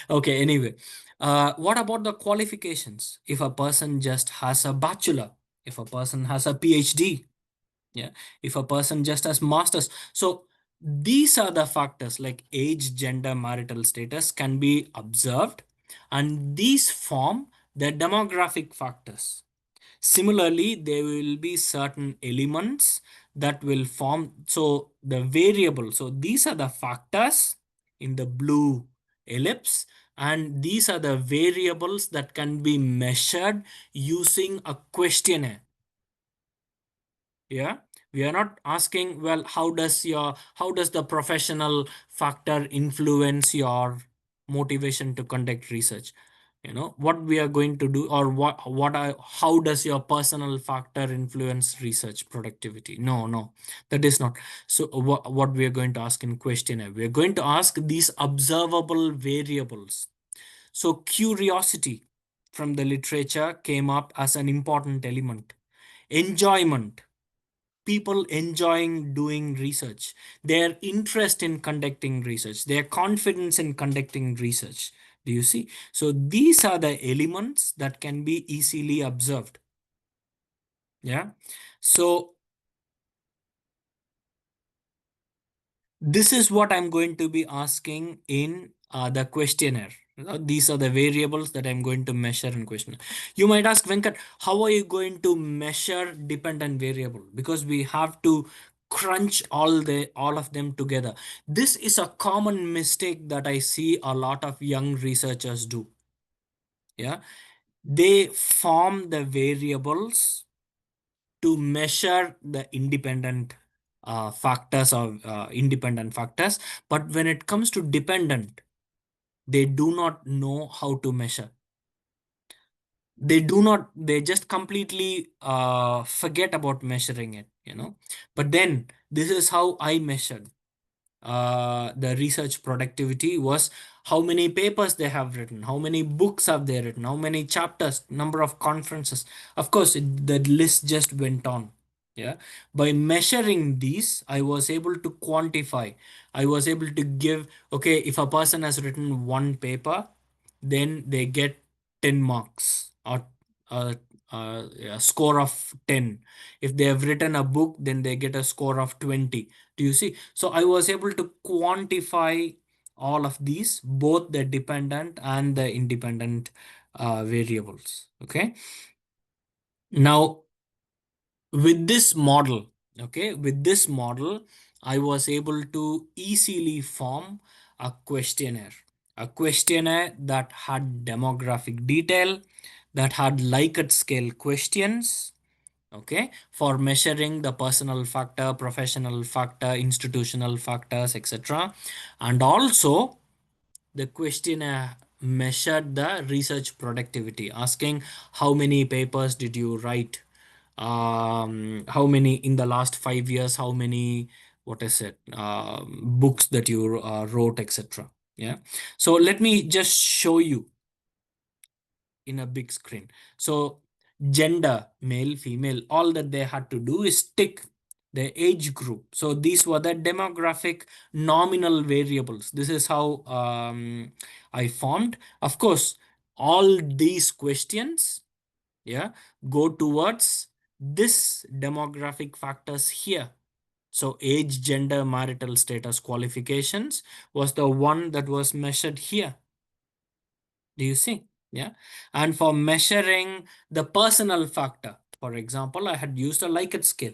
Okay, anyway. What about the qualifications? If a person just has a bachelor, if a person has a PhD, yeah, if a person just has masters. So these are the factors like age, gender, marital status can be observed, and these form the demographic factors. Similarly, there will be certain elements that will form, so the variable, so these are the factors in the blue ellipse, and these are the variables that can be measured using a questionnaire. Yeah, we are not asking, well, how does the professional factor influence your motivation to conduct research? What we are going to do, or how does your personal factor influence research productivity? No, no, that is not. So what we are going to ask in questionnaire, we are going to ask these observable variables. So curiosity from the literature came up as an important element. Enjoyment, people enjoying doing research, their interest in conducting research, their confidence in conducting research. Do you see? So these are the elements that can be easily observed. Yeah. So this is what I'm going to be asking in the questionnaire. These are the variables that I'm going to measure in questionnaire. You might ask, Venkat, how are you going to measure dependent variable? Because we have to crunch all of them together. This is a common mistake that I see a lot of young researchers do. Yeah, they form the variables to measure the independent factors or independent factors. But when it comes to dependent, they do not know how to measure. They just completely forget about measuring it. But then this is how I measured the research productivity was how many papers they have written, how many books have they written, how many chapters, number of conferences. Of course, the list just went on. Yeah. By measuring these, I was able to quantify. I was able to give, okay, if a person has written one paper, then they get 10 marks or uh, a score of 10. If they have written a book, then they get a score of 20. Do you see? So I was able to quantify all of these, both the dependent and the independent variables. Okay. Now, with this model, I was able to easily form a questionnaire that had demographic detail, that had Likert scale questions, okay, for measuring the personal factor, professional factor, institutional factors, etc. And also, the questionnaire measured the research productivity, asking how many papers did you write, how many in the last 5 years, how many, what is it, books that you wrote, etc. Yeah. So let me just show you in a big screen. So gender, male, female, all that they had to do is tick the age group. So these were the demographic nominal variables. This is how I formed. Of course, all these questions, yeah, go towards this demographic factors here. So age, gender, marital status, qualifications was the one that was measured here. Do you see? Yeah. And for measuring the personal factor, for example, I had used a Likert scale.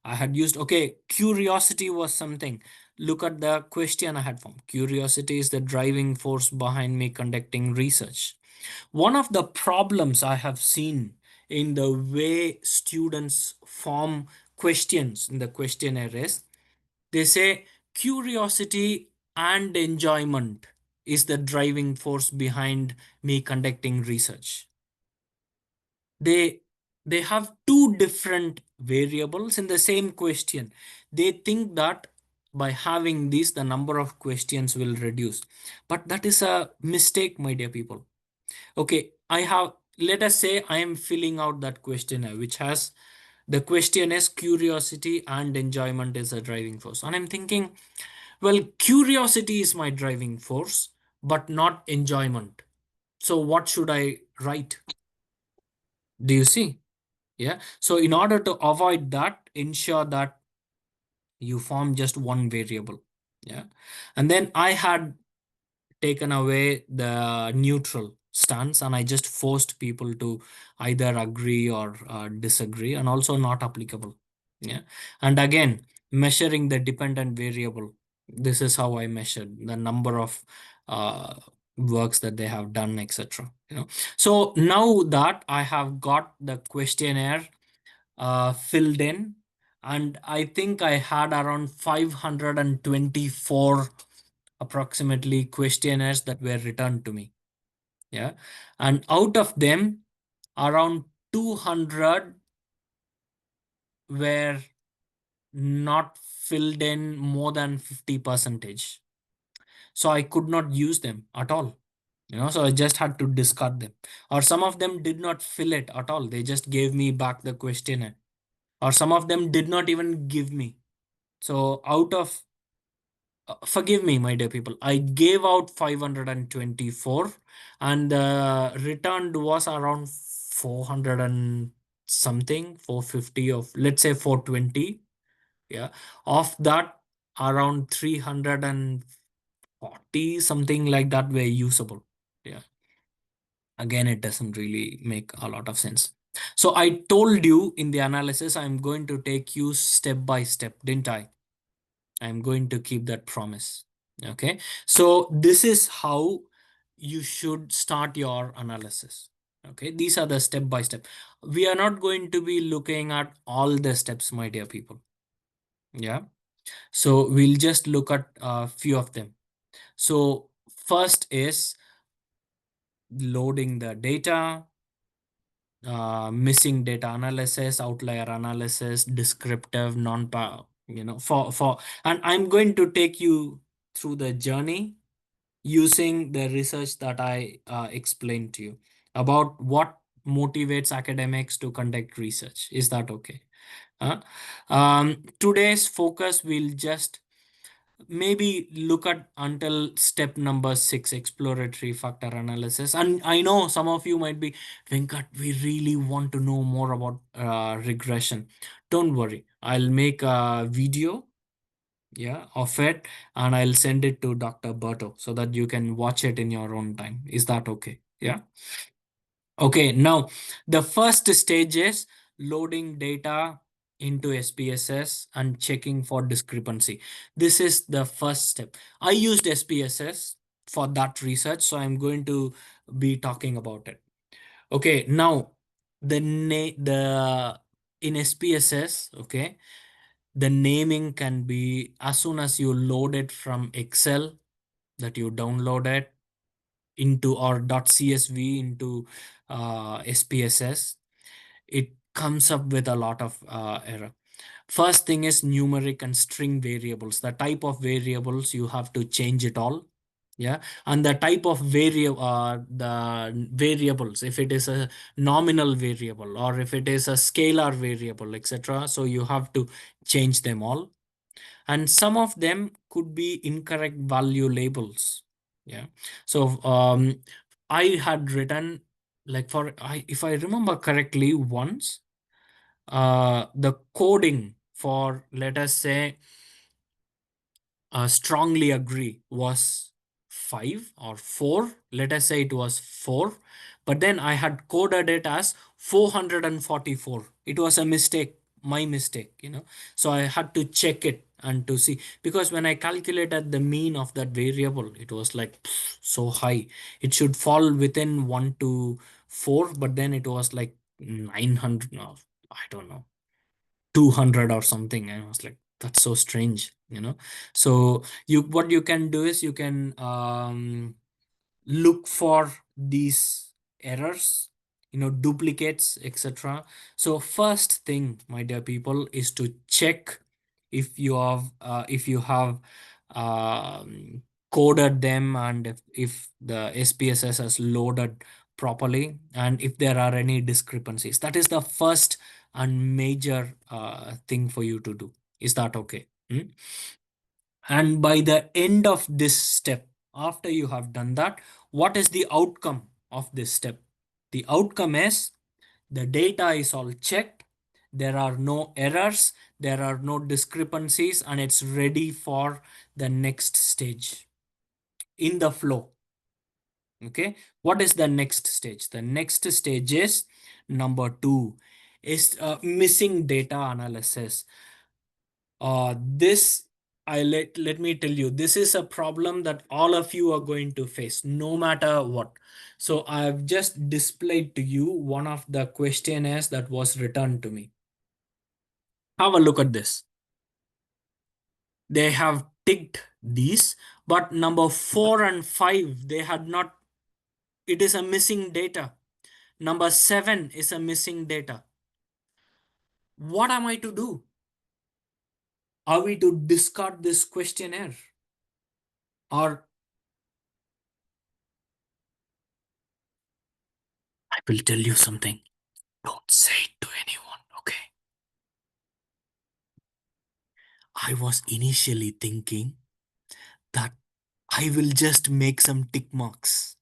I had used, okay, curiosity was something. Look at the question I had formed. Curiosity is the driving force behind me conducting research. One of the problems I have seen in the way students form questions in the questionnaire is they say curiosity and enjoyment is the driving force behind me conducting research. They they have two different variables in the same question. They think that by having this, the number of questions will reduce. But that is a mistake, my dear people. Okay, let us say I am filling out that questionnaire, which has the question is curiosity and enjoyment is a driving force. And I'm thinking, well, curiosity is my driving force, but not enjoyment. So what should I write? Do you see? Yeah. So in order to avoid that, ensure that you form just one variable. Yeah. And then I had taken away the neutral stance and I just forced people to either agree or disagree, and also not applicable. Yeah. And again, measuring the dependent variable. This is how I measured the number of uh, works that they have done, etc. So now that I have got the questionnaire filled in, and I think I had around 524 approximately questionnaires that were returned to me. Yeah. And out of them, around 200 were not filled in more than 50 percentage. So I could not use them at all. So I just had to discard them. Or some of them did not fill it at all. They just gave me back the questionnaire. Or some of them did not even give me. So out of forgive me, my dear people, I gave out 524 and the returned was around 400 and something, 450 of, let's say 420. Yeah. Of that, around 340, something like that were usable. Yeah. Again, it doesn't really make a lot of sense. So I told you in the analysis, I'm going to take you step by step, didn't I? I'm going to keep that promise. Okay. So this is how you should start your analysis. Okay. These are the step by step. We are not going to be looking at all the steps, my dear people. Yeah. So we'll just look at a few of them. So first is loading the data, missing data analysis, outlier analysis, descriptive, and I'm going to take you through the journey using the research that I explained to you about what motivates academics to conduct research. Is that okay? Today's focus will just maybe look at until step number 6, exploratory factor analysis. And I know some of you might be, Venkat, we really want to know more about regression. Don't worry, I'll make a video, yeah, of it, and I'll send it to Dr. Berto so that you can watch it in your own time. Is that okay? Yeah. Okay, now the first stage is loading data into SPSS and checking for discrepancy. This is the first step. I used SPSS for that research, so I'm going to be talking about it. Okay, now the in SPSS, okay, the naming can be as soon as you load it from Excel that you download it into or .csv into SPSS, it comes up with a lot of error. First thing is numeric and string variables. The type of variables you have to change it all. Yeah, and the type of the variables, if it is a nominal variable or if it is a scalar variable, etc. So you have to change them all, and some of them could be incorrect value labels. Yeah, so I had written like if I remember correctly once, the coding for, let us say, strongly agree was 5 or 4. Let us say it was 4, but then I had coded it as 444. It was a mistake, my mistake, so I had to check it and to see, because when I calculated the mean of that variable, it was like so high. It should fall within 1 to 4, but then it was like 900. No, I don't know, 200 or something. And I was like, that's so strange. So what you can do is you can look for these errors, duplicates, etc. So first thing, my dear people, is to check if you have um, coded them, and if the SPSS has loaded properly, and if there are any discrepancies. That is the first and major thing for you to do. Is that okay? And by the end of this step, after you have done that, what is the outcome of this step? The outcome is the data is all checked, there are no errors, there are no discrepancies, and it's ready for the next stage in the flow. Okay, what is the next stage? The next stage is number 2, is missing data analysis. This I let me tell you, this is a problem that all of you are going to face no matter what. So I've just displayed to you one of the questionnaires that was returned to me. Have a look at this. They have ticked these, but number 4 and 5, they had not. It is a missing data. Number 7 is a missing data. What am I to do? Are we to discard this questionnaire? Or I will tell you something. Don't say it to anyone, okay? I was initially thinking that I will just make some tick marks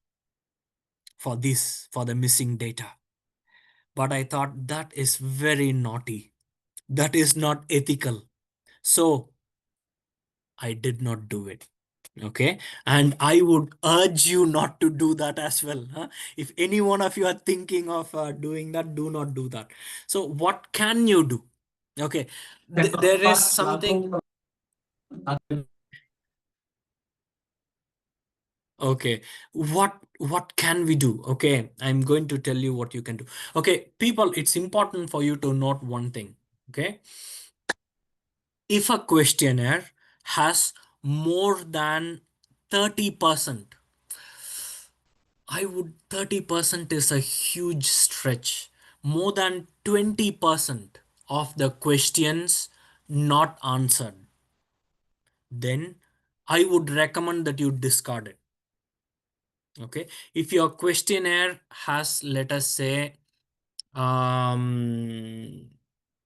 for the missing data. But I thought that is very naughty. That is not ethical. So I did not do it. Okay. And I would urge you not to do that as well. Huh? If any one of you are thinking of doing that, do not do that. So what can you do? Okay. There is something. Okay, what can we do? Okay, I'm going to tell you what you can do. Okay, people, it's important for you to note one thing. Okay, if a questionnaire has more than 30%, I would 30% is a huge stretch. More than 20% of the questions not answered, then I would recommend that you discard it. Okay, if your questionnaire has, let us say,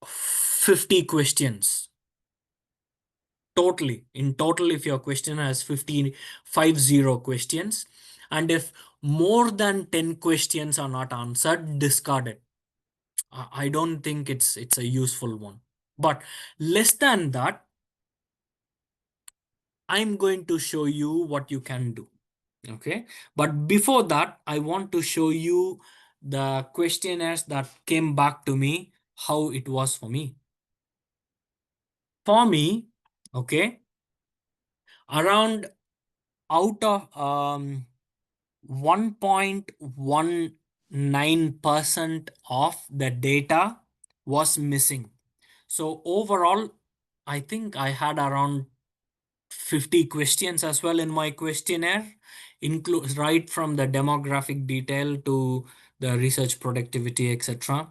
50 questions totally, in total, if your questionnaire has 50 questions, and if more than 10 questions are not answered, discard it. I don't think it's a useful one. But less than that, I'm going to show you what you can do. Okay, but before that, I want to show you the questionnaires that came back to me, how it was for me. For me, okay, around out of 1.19% of the data was missing. So overall, I think I had around 50 questions as well in my questionnaire, include right from the demographic detail to the research productivity, etc.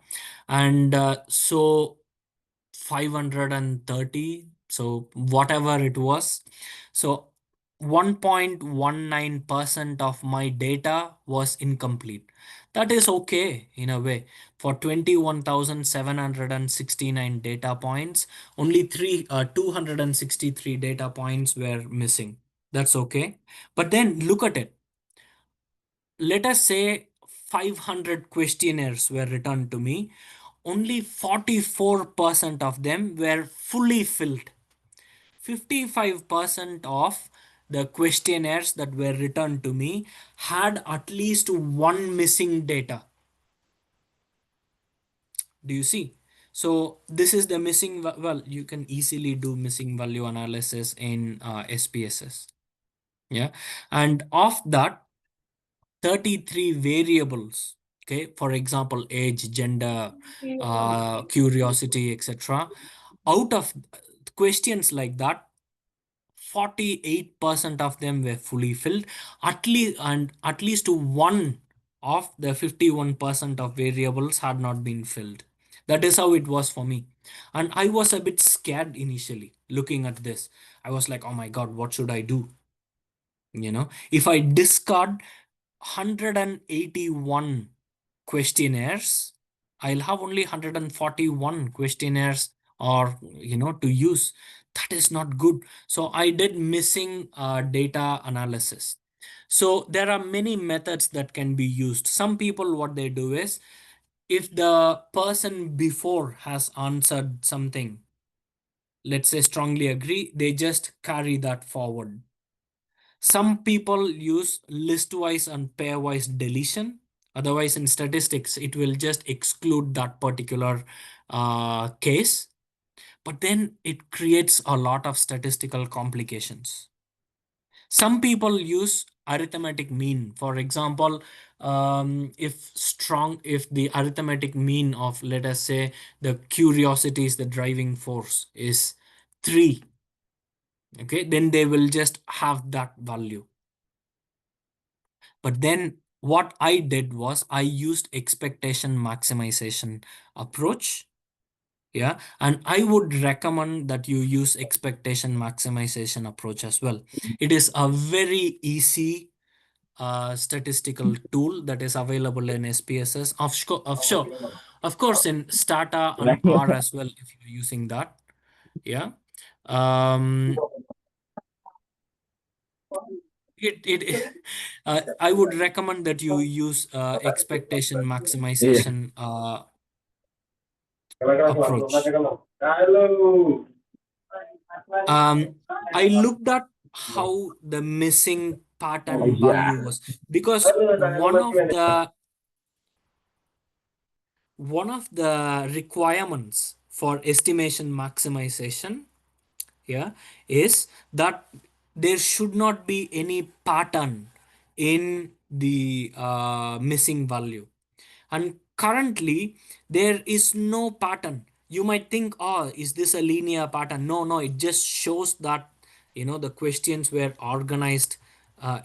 And so 530, so whatever it was. So 1.19% of my data was incomplete. That is okay in a way. For 21,769 data points, only 263 data points were missing. That's okay. But then look at it. Let us say 500 questionnaires were returned to me. Only 44% of them were fully filled. 55% of the questionnaires that were returned to me had at least one missing data. Do you see? So this is the missing, well, you can easily do missing value analysis in SPSS. Yeah. And of that, 33 variables, okay, for example, age, gender, curiosity, etc. Out of questions like that, 48% of them were fully filled. At least one of the 51% of variables had not been filled. That is how it was for me. And I was a bit scared initially looking at this. I was like, oh my God, what should I do? If I discard 181 questionnaires, I'll have only 141 questionnaires or to use. That is not good. So I did missing data analysis. So there are many methods that can be used. Some people, what they do is, if the person before has answered something, let's say strongly agree, they just carry that forward. Some people use list-wise and pair-wise deletion. Otherwise, in statistics, it will just exclude that particular case. But then it creates a lot of statistical complications. Some people use arithmetic mean. For example, if the arithmetic mean of, let us say, the curiosity is the driving force is 3, okay, then they will just have that value. But then what I did was I used expectation maximization approach. Yeah. And I would recommend that you use expectation maximization approach as well. It is a very easy statistical tool that is available in SPSS. Of course, in Stata and R as well, if you're using that. Yeah. Um, I would recommend that you use expectation maximization approach. I looked at how the missing pattern value was, because one of the requirements for estimation maximization here is that there should not be any pattern in the missing value. And currently, there is no pattern. You might think, oh, is this a linear pattern? No, it just shows that, the questions were organized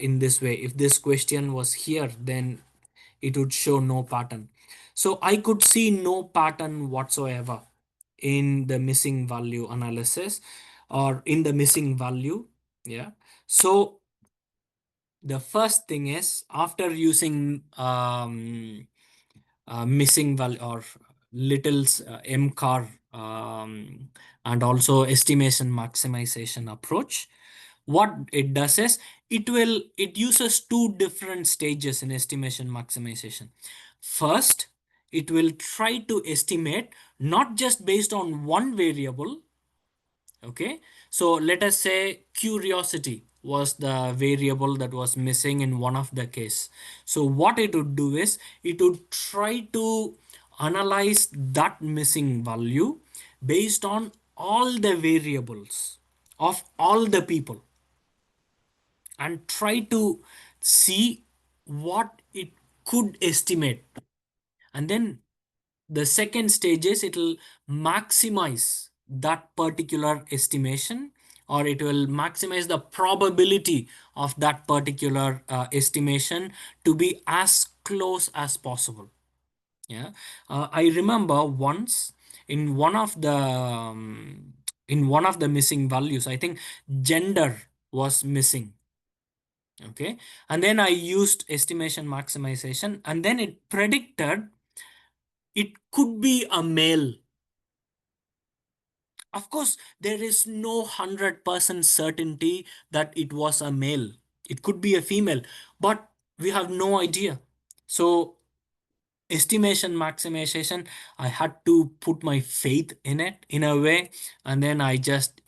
in this way. If this question was here, then it would show no pattern. So I could see no pattern whatsoever in the missing value analysis or in the missing value. Yeah. So the first thing is, after using missing value or little's MCAR and also estimation maximization approach, what it does is it uses two different stages in estimation maximization. First, it will try to estimate not just based on one variable, Okay, so let us say curiosity was the variable that was missing in one of the case. So what it would do is it would try to analyze that missing value based on all the variables of all the people and try to see what it could estimate. And then the second stage is it will maximize that particular estimation, or it will maximize the probability of that particular estimation to be as close as possible. Yeah, I remember once in one of the missing values, I think gender was missing. Okay, and then I used estimation maximization, and then it predicted it could be a male. Of course, there is no 100% certainty that it was a male. It could be a female, but we have no idea. So, estimation maximization, I had to put my faith in it in a way, and then I just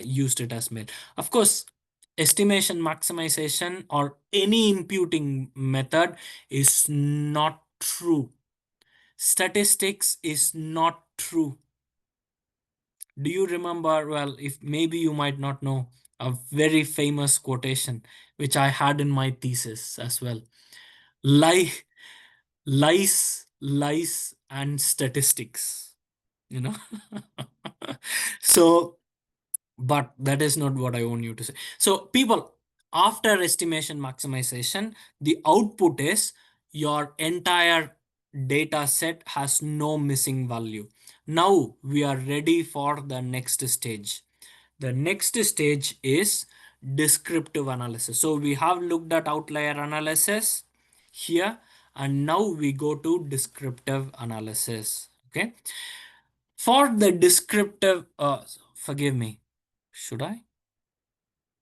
used it as male. Of course, estimation maximization or any imputing method is not true. Statistics is not true. Do you remember? Well, if maybe you might not know a very famous quotation which I had in my thesis as well. Lie, lies, and statistics. You know? So, but that is not what I want you to say. So, people, after estimation maximization, the output is your entire data set has no missing value. Now we are ready for the next stage. The next stage is descriptive analysis. So we have looked at outlier analysis here, and now we go to descriptive analysis. Okay. For the descriptive, forgive me, should I?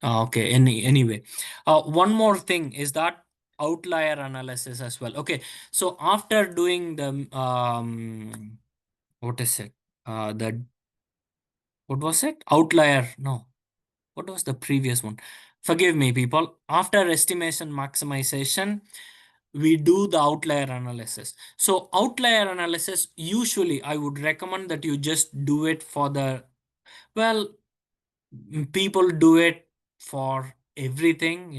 Okay, anyway, one more thing is that outlier analysis as well. Okay, so after doing the what is it? The what was it? Outlier? No, what was the previous one? Forgive me, people. After estimation maximization, we do the outlier analysis. So outlier analysis, usually I would recommend that you just do it for the, well, people do it for everything,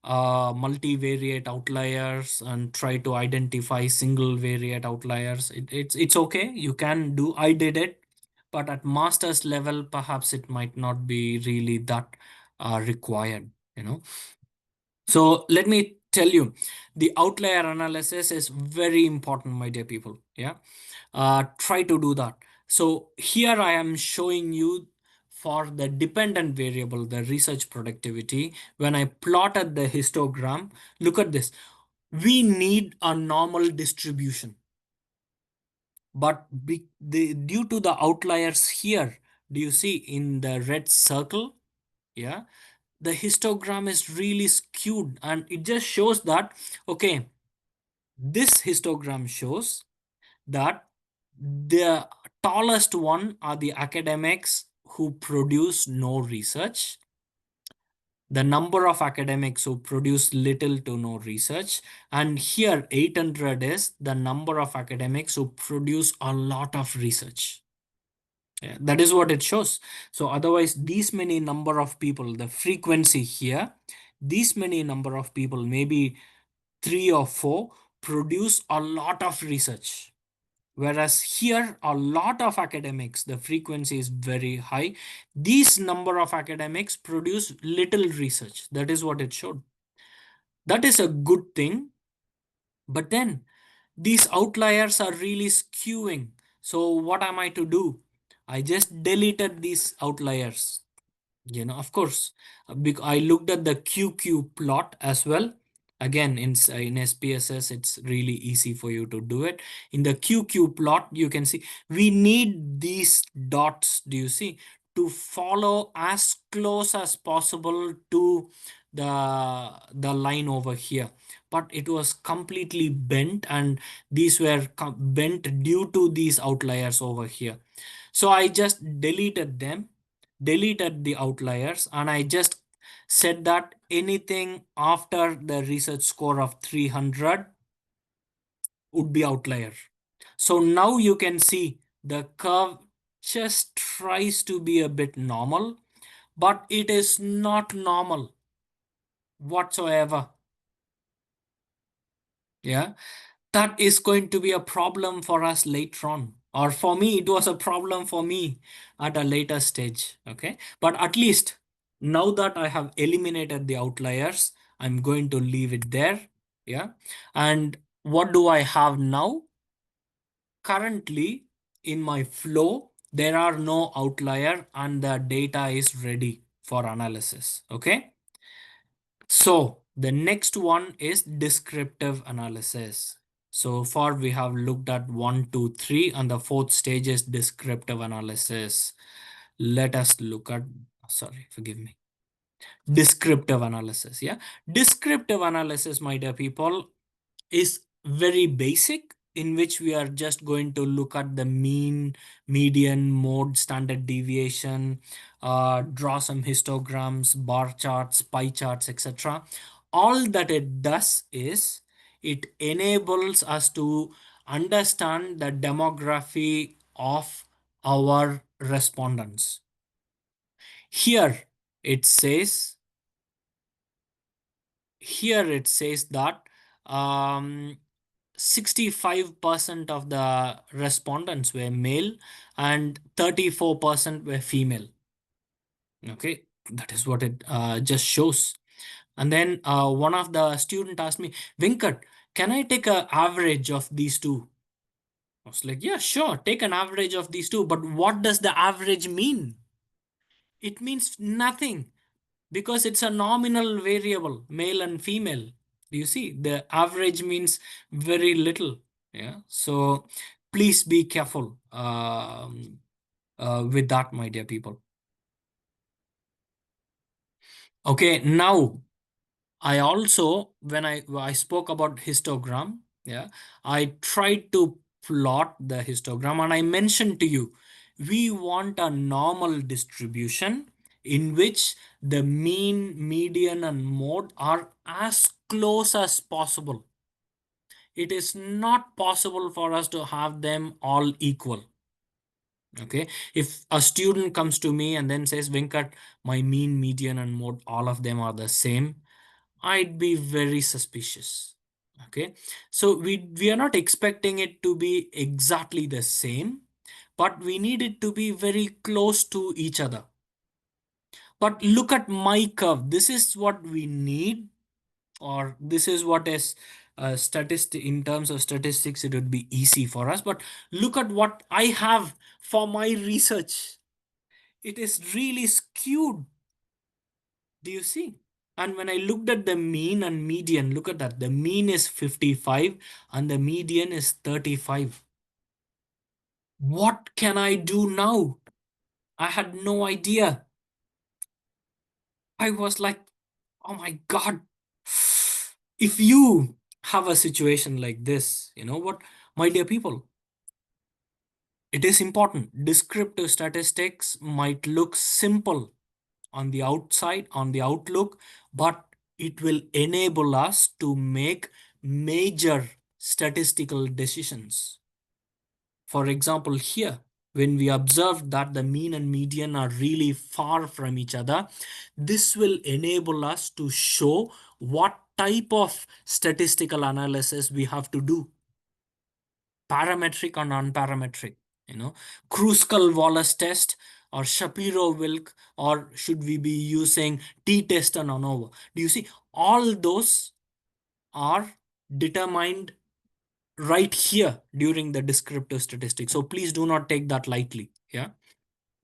multivariate outliers, and try to identify single variate outliers. It's okay, you can do. I did it, but at master's level perhaps it might not be really that required. So let me tell you, the outlier analysis is very important, my dear people. Yeah, try to do that. So here I am showing you for the dependent variable, the research productivity. When I plotted the histogram, look at this. We need a normal distribution, but due to the outliers here, do you see in the red circle? Yeah, the histogram is really skewed, and it just shows that, okay, this histogram shows that the tallest one are the academics who produce no research, the number of academics who produce little to no research, and here 800 is the number of academics who produce a lot of research. Yeah, that is what it shows. So otherwise, these many number of people, the frequency here, these many number of people, maybe 3 or 4, produce a lot of research. Whereas here, a lot of academics, the frequency is very high. These number of academics produce little research. That is what it showed. That is a good thing. But then these outliers are really skewing. So what am I to do? I just deleted these outliers. Of course, I looked at the QQ plot as well. Again, in SPSS, it's really easy for you to do it. In the QQ plot, you can see we need these dots, do you see, to follow as close as possible to the line over here. But it was completely bent, and these were bent due to these outliers over here. So I just deleted them, deleted the outliers, and I just said that anything after the research score of 300 would be outlier. So now you can see the curve just tries to be a bit normal, but it is not normal whatsoever. Yeah, that is going to be a problem for us later on. Or for me, it was a problem for me at a later stage. Okay, but at least now that I have eliminated the outliers, I'm going to leave it there. Yeah, and what do I have now? Currently, in my flow, there are no outlier and the data is ready for analysis. Okay. So the next one is descriptive analysis. So far we have looked at 1, 2, 3, and the fourth stage is descriptive analysis. Let us look at, sorry, forgive me. Descriptive analysis. Yeah. Descriptive analysis, my dear people, is very basic, in which we are just going to look at the mean, median, mode, standard deviation, draw some histograms, bar charts, pie charts, etc. All that it does is it enables us to understand the demography of our respondents. Here it says, that 65% of the respondents were male and 34% were female. Okay, that is what it just shows. And then one of the student asked me, Venkat, can I take an average of these two? I was like, yeah, sure, take an average of these two. But what does the average mean? It means nothing, because it's a nominal variable, male and female. You see, the average means very little. Yeah. So please be careful with that, my dear people. Okay. Now, I also, when I spoke about histogram, yeah, I tried to plot the histogram and I mentioned to you, we want a normal distribution in which the mean, median, and mode are as close as possible. It is not possible for us to have them all equal. Okay. If a student comes to me and then says, Venkat, my mean, median, and mode, all of them are the same, I'd be very suspicious. Okay. So we are not expecting it to be exactly the same, but we need it to be very close to each other. But look at my curve. This is what we need, or this is what is statistic. In terms of statistics, it would be easy for us. But look at what I have for my research. It is really skewed. Do you see? And when I looked at the mean and median, look at that. The mean is 55 and the median is 35. What can I do now? I had no idea. I was like, oh my God. If you have a situation like this, you know what, my dear people, it is important. Descriptive statistics might look simple on the outside, on the outlook, but it will enable us to make major statistical decisions. For example, here, when we observe that the mean and median are really far from each other, this will enable us to show what type of statistical analysis we have to do, parametric or non-parametric, Kruskal-Wallis test or Shapiro-Wilk, or should we be using t-test and ANOVA? Do you see? All those are determined right here during the descriptive statistics. So please do not take that lightly. Yeah.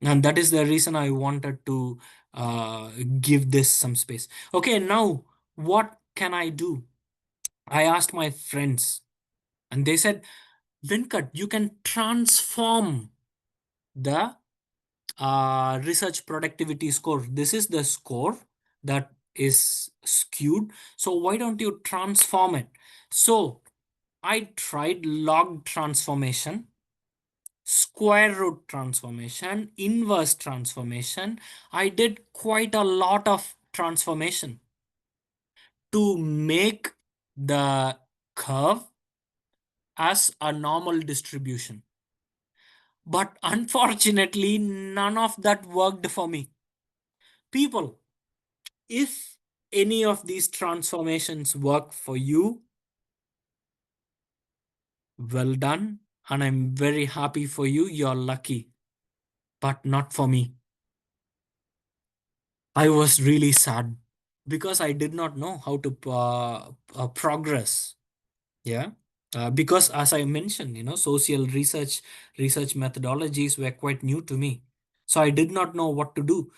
And that is the reason I wanted to give this some space. Okay, now what can I do? I asked my friends and they said, Venkat, you can transform the research productivity score. This is the score that is skewed. So why don't you transform it? So I tried log transformation. square root transformation, inverse transformation. I did quite a lot of transformation to make the curve as a normal distribution. But unfortunately, none of that worked for me. People, if any of these transformations work for you, well done. And I'm very happy for you. You're lucky. But not for me. I was really sad because I did not know how to progress. Yeah. Because as I mentioned, social research methodologies were quite new to me. So I did not know what to do.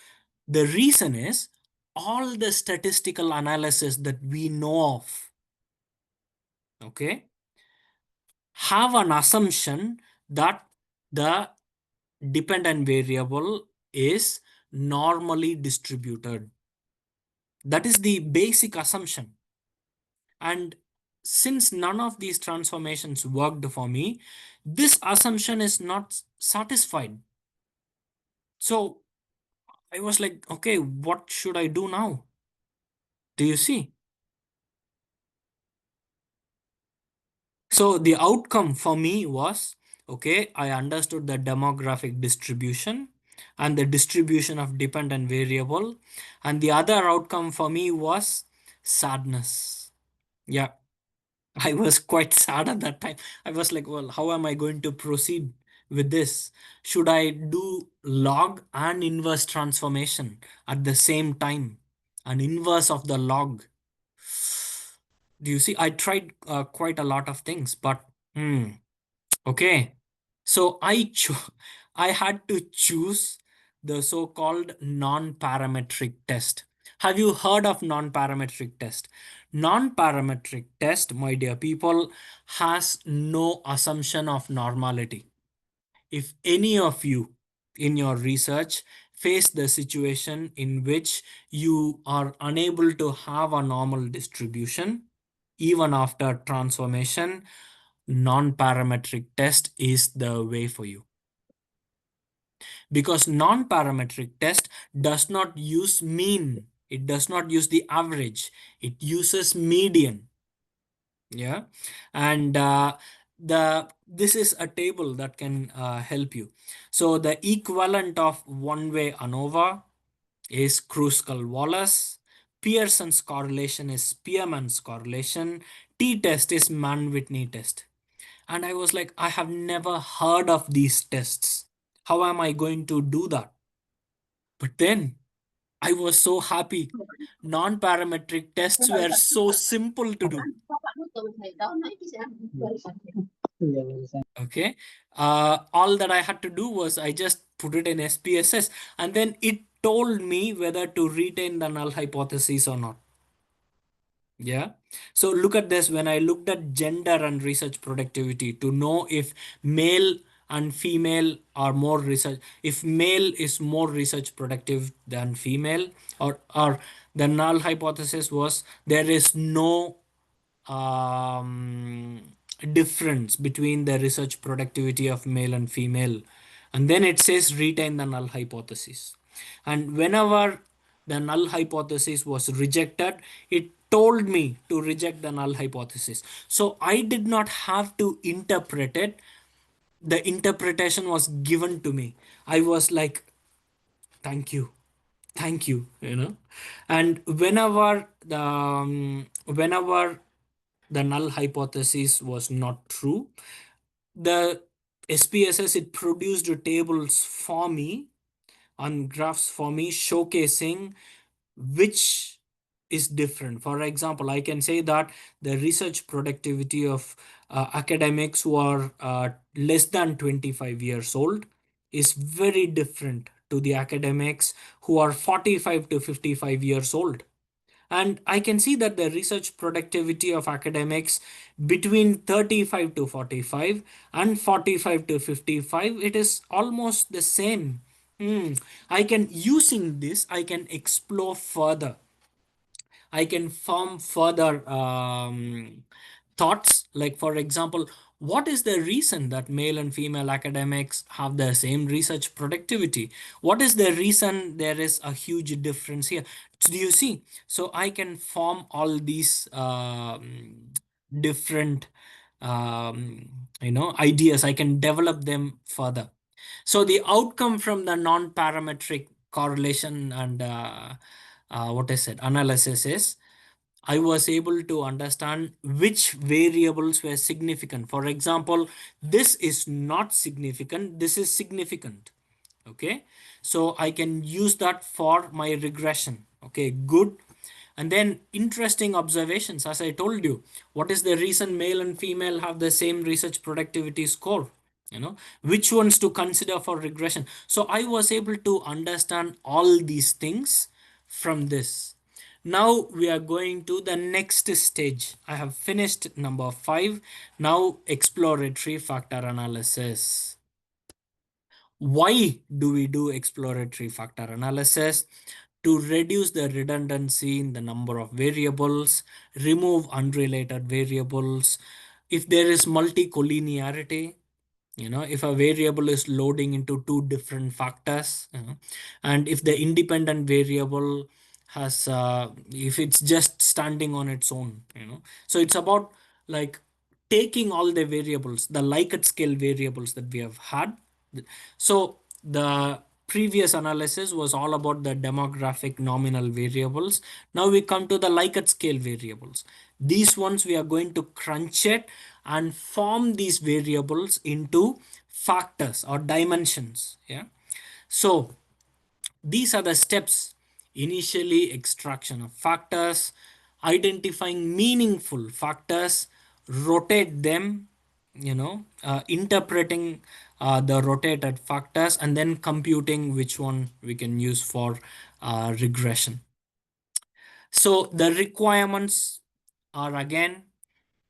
The reason is all the statistical analysis that we know of, okay, have an assumption that the dependent variable is normally distributed. That is the basic assumption. And since none of these transformations worked for me, this assumption is not satisfied. So I was like, okay, what should I do now? Do you see? So the outcome for me was, okay, I understood the demographic distribution and the distribution of dependent variable. And the other outcome for me was sadness. Yeah. I was quite sad at that time. I was like, well, how am I going to proceed with this? Should I do log and inverse transformation at the same time? An inverse of the log. Do you see? I tried quite a lot of things, but okay. So I had to choose the so-called non-parametric test. Have you heard of non-parametric test? Non-parametric test, my dear people, has no assumption of normality. If any of you in your research face the situation in which you are unable to have a normal distribution, even after transformation, non-parametric test is the way for you. Because non-parametric test does not use mean. It does not use the average. It uses median. Yeah. And this is a table that can help you. So the equivalent of one-way ANOVA is Kruskal-Wallis. Pearson's correlation is Spearman's correlation. T-test is Mann-Whitney test. And I was like, I have never heard of these tests. How am I going to do that? But then I was so happy. Non-parametric tests were so simple to do. Okay. All that I had to do was I just put it in SPSS and then it told me whether to retain the null hypothesis or not. Yeah. So look at this. When I looked at gender and research productivity to know if male and female are more research, if male is more research productive than female, or the null hypothesis was there is no difference between the research productivity of male and female. And then it says retain the null hypothesis. And whenever the null hypothesis was rejected, it told me to reject the null hypothesis. So I did not have to interpret it. The interpretation was given to me. I was like, thank you. Thank you, And whenever the null hypothesis was not true, the SPSS, it produced tables for me on graphs for me showcasing which is different. For example, I can say that the research productivity of academics who are less than 25 years old is very different to the academics who are 45 to 55 years old. And I can see that the research productivity of academics between 35 to 45 and 45 to 55, it is almost the same. Using this, I can explore further. I can form further thoughts. Like, for example, What is the reason that male and female academics have the same research productivity? What is the reason there is a huge difference here? Do you see? So I can form all these different ideas. I can develop them further. So the outcome from the non-parametric correlation and what is it analysis is, I was able to understand which variables were significant. For example, this is not significant, this is significant. Okay, so I can use that for my regression. Okay, good. And then interesting observations, as I told you, what is the reason male and female have the same research productivity score? Which ones to consider for regression. So I was able to understand all these things from this. Now we are going to the next stage. I have finished number 5. Now exploratory factor analysis. Why do we do exploratory factor analysis? To reduce the redundancy in the number of variables, remove unrelated variables. If there is multicollinearity, if a variable is loading into two different factors, and if the independent variable has if it's just standing on its own, so it's about like taking all the variables, the Likert scale variables that we have had. So the previous analysis was all about the demographic nominal variables. Now we come to the Likert scale variables. These ones we are going to crunch it and form these variables into factors or dimensions. Yeah. So these are the steps. Initially, extraction of factors, identifying meaningful factors, rotate them, interpreting the rotated factors, and then computing which one we can use for regression. So the requirements are again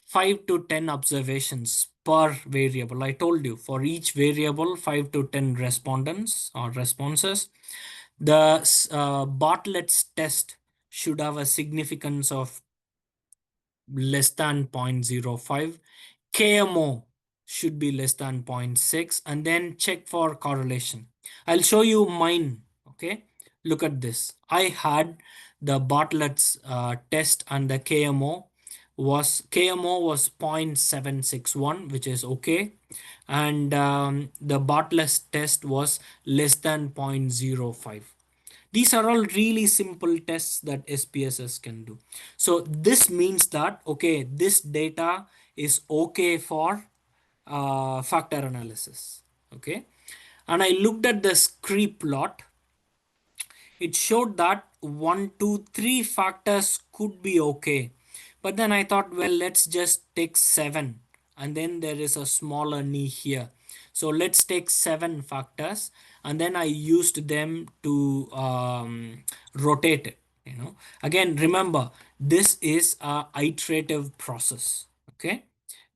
5 to 10 observations per variable. I told you for each variable 5 to 10 respondents or responses. The Bartlett's test should have a significance of less than 0.05. KMO should be less than 0.6, and then check for correlation. I'll show you mine. Okay, look at this. I had the Bartlett's test, and the KMO was 0.761, which is okay, and the Bartlett's test was less than 0.05. These are all really simple tests that SPSS can do. So this means that, okay, this data is okay for factor analysis. Okay. And I looked at the scree plot. It showed that 1, 2, 3 factors could be okay. But then I thought, well, let's just take 7. And then there is a smaller knee here. So let's take 7 factors. And then I used them to rotate it. Again, remember, this is a iterative process. Okay.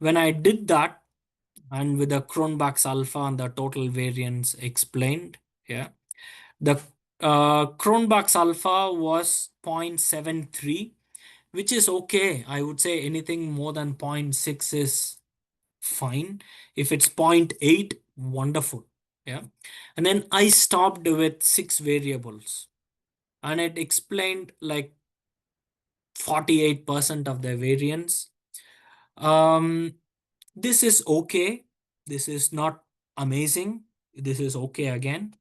When I did that, and with the Cronbach's alpha and the total variance explained, yeah, the Cronbach's alpha was 0.73, which is okay. I would say anything more than 0.6 is fine. If it's 0.8, wonderful. Yeah. And then I stopped with 6 variables, and it explained like 48% of the variance. This is okay. This is not amazing. This is okay again.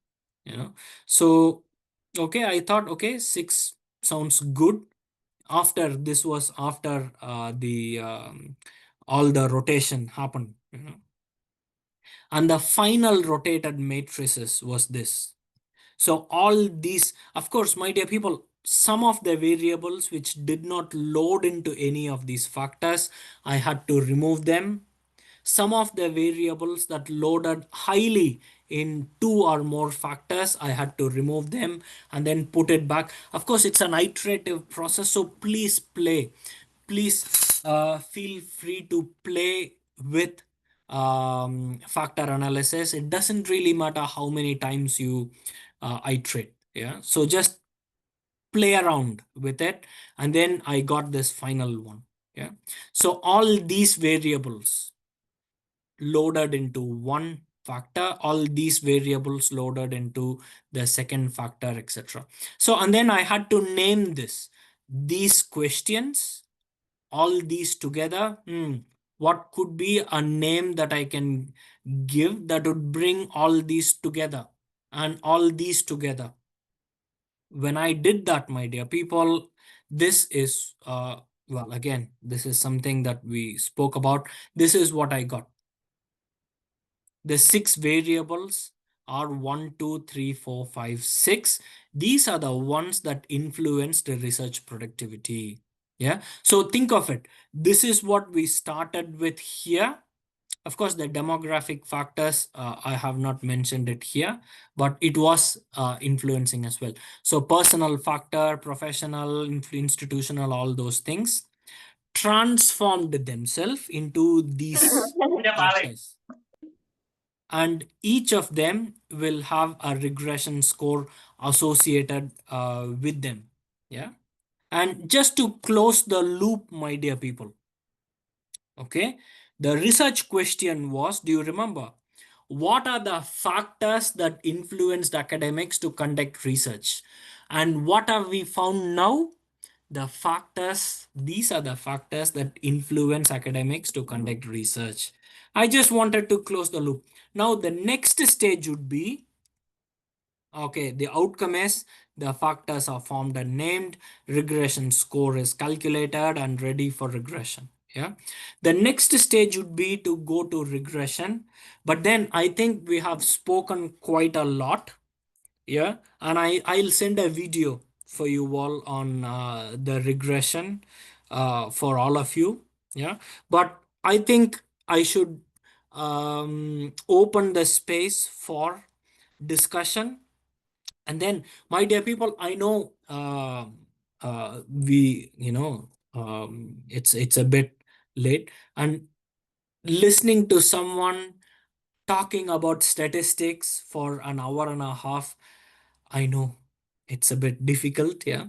So okay, I thought, okay, 6 sounds good. After this was after the all the rotation happened, and the final rotated matrices was this. So all these, of course, my dear people, some of the variables which did not load into any of these factors, I had to remove them. Some of the variables that loaded highly in 2 or more factors, I had to remove them and then put it back. Of course, it's an iterative process, so please play. Please feel free to play with factor analysis. It doesn't really matter how many times you iterate. Yeah, so just play around with it, and then I got this final one. Yeah, so all these variables, loaded into one factor, all these variables loaded into the second factor, etc. So, and then I had to name these questions, all these together. What could be a name that I can give that would bring all these together and all these together? When I did that, my dear people, this is, well, again, this is something that we spoke about. This is what I got. The 6 variables are 1, 2, 3, 4, 5, 6. These are the ones that influence the research productivity. Yeah. So think of it. This is what we started with here. Of course, the demographic factors, I have not mentioned it here, but it was influencing as well. So personal factor, professional, institutional, all those things transformed themselves into these factors. And each of them will have a regression score associated with them. Yeah. And just to close the loop, my dear people, okay, the research question was, do you remember? What are the factors that influenced academics to conduct research? And what have we found now? The factors, these are the factors that influence academics to conduct research. I just wanted to close the loop. Now, the next stage would be, okay, the outcome is the factors are formed and named, regression score is calculated and ready for regression. Yeah. The next stage would be to go to regression. But then I think we have spoken quite a lot. Yeah. And I'll send a video for you all on the regression for all of you. Yeah. But I think I should open the space for discussion. And then, my dear people, I know we, it's a bit late, and listening to someone talking about statistics for an hour and a half, I know it's a bit difficult, yeah.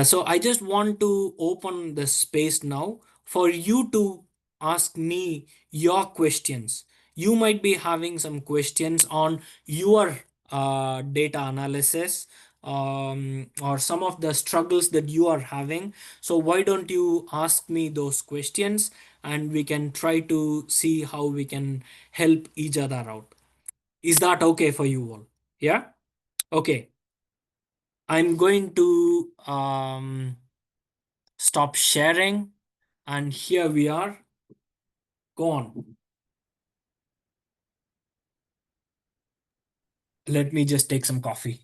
So I just want to open the space now for you to ask me your questions. You might be having some questions on your data analysis, or some of the struggles that you are having. So why don't you ask me those questions, and we can try to see how we can help each other out. Is that okay for you all? Yeah? Okay. I'm going to stop sharing, and here we are. Go on. Let me just take some coffee.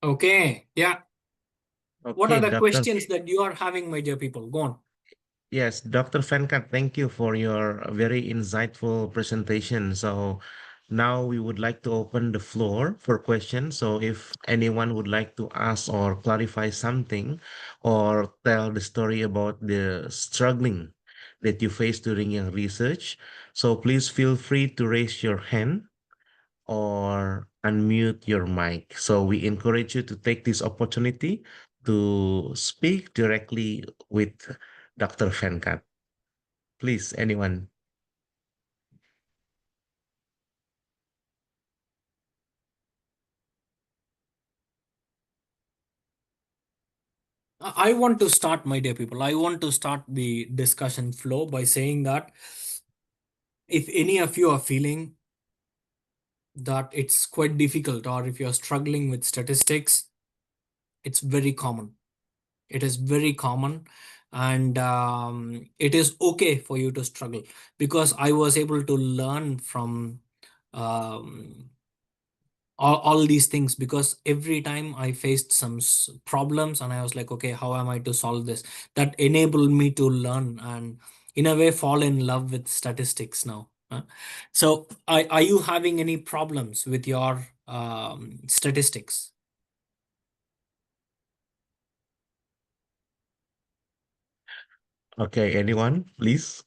Okay. Yeah. What Okay, are the Dr. questions that you are having, my dear people? Go on. Yes, Dr. Venkat, thank you for your very insightful presentation. So now we would like to open the floor for questions. So if anyone would like to ask or clarify something or tell the story about the struggling that you faced during your research, so please feel free to raise your hand or unmute your mic. So we encourage you to take this opportunity to speak directly with Dr. Venkat. Please, anyone. I want to start, my dear people. I want to start the discussion flow by saying that if any of you are feeling that it's quite difficult, or if you're struggling with statistics, it's very common. It is very common, and it is okay for you to struggle, because I was able to learn from um, all these things, because every time I faced some problems and I was like, okay, how am I to solve this? That enabled me to learn and, in a way, fall in love with statistics now. So, are you having any problems with your statistics? Okay, anyone, please.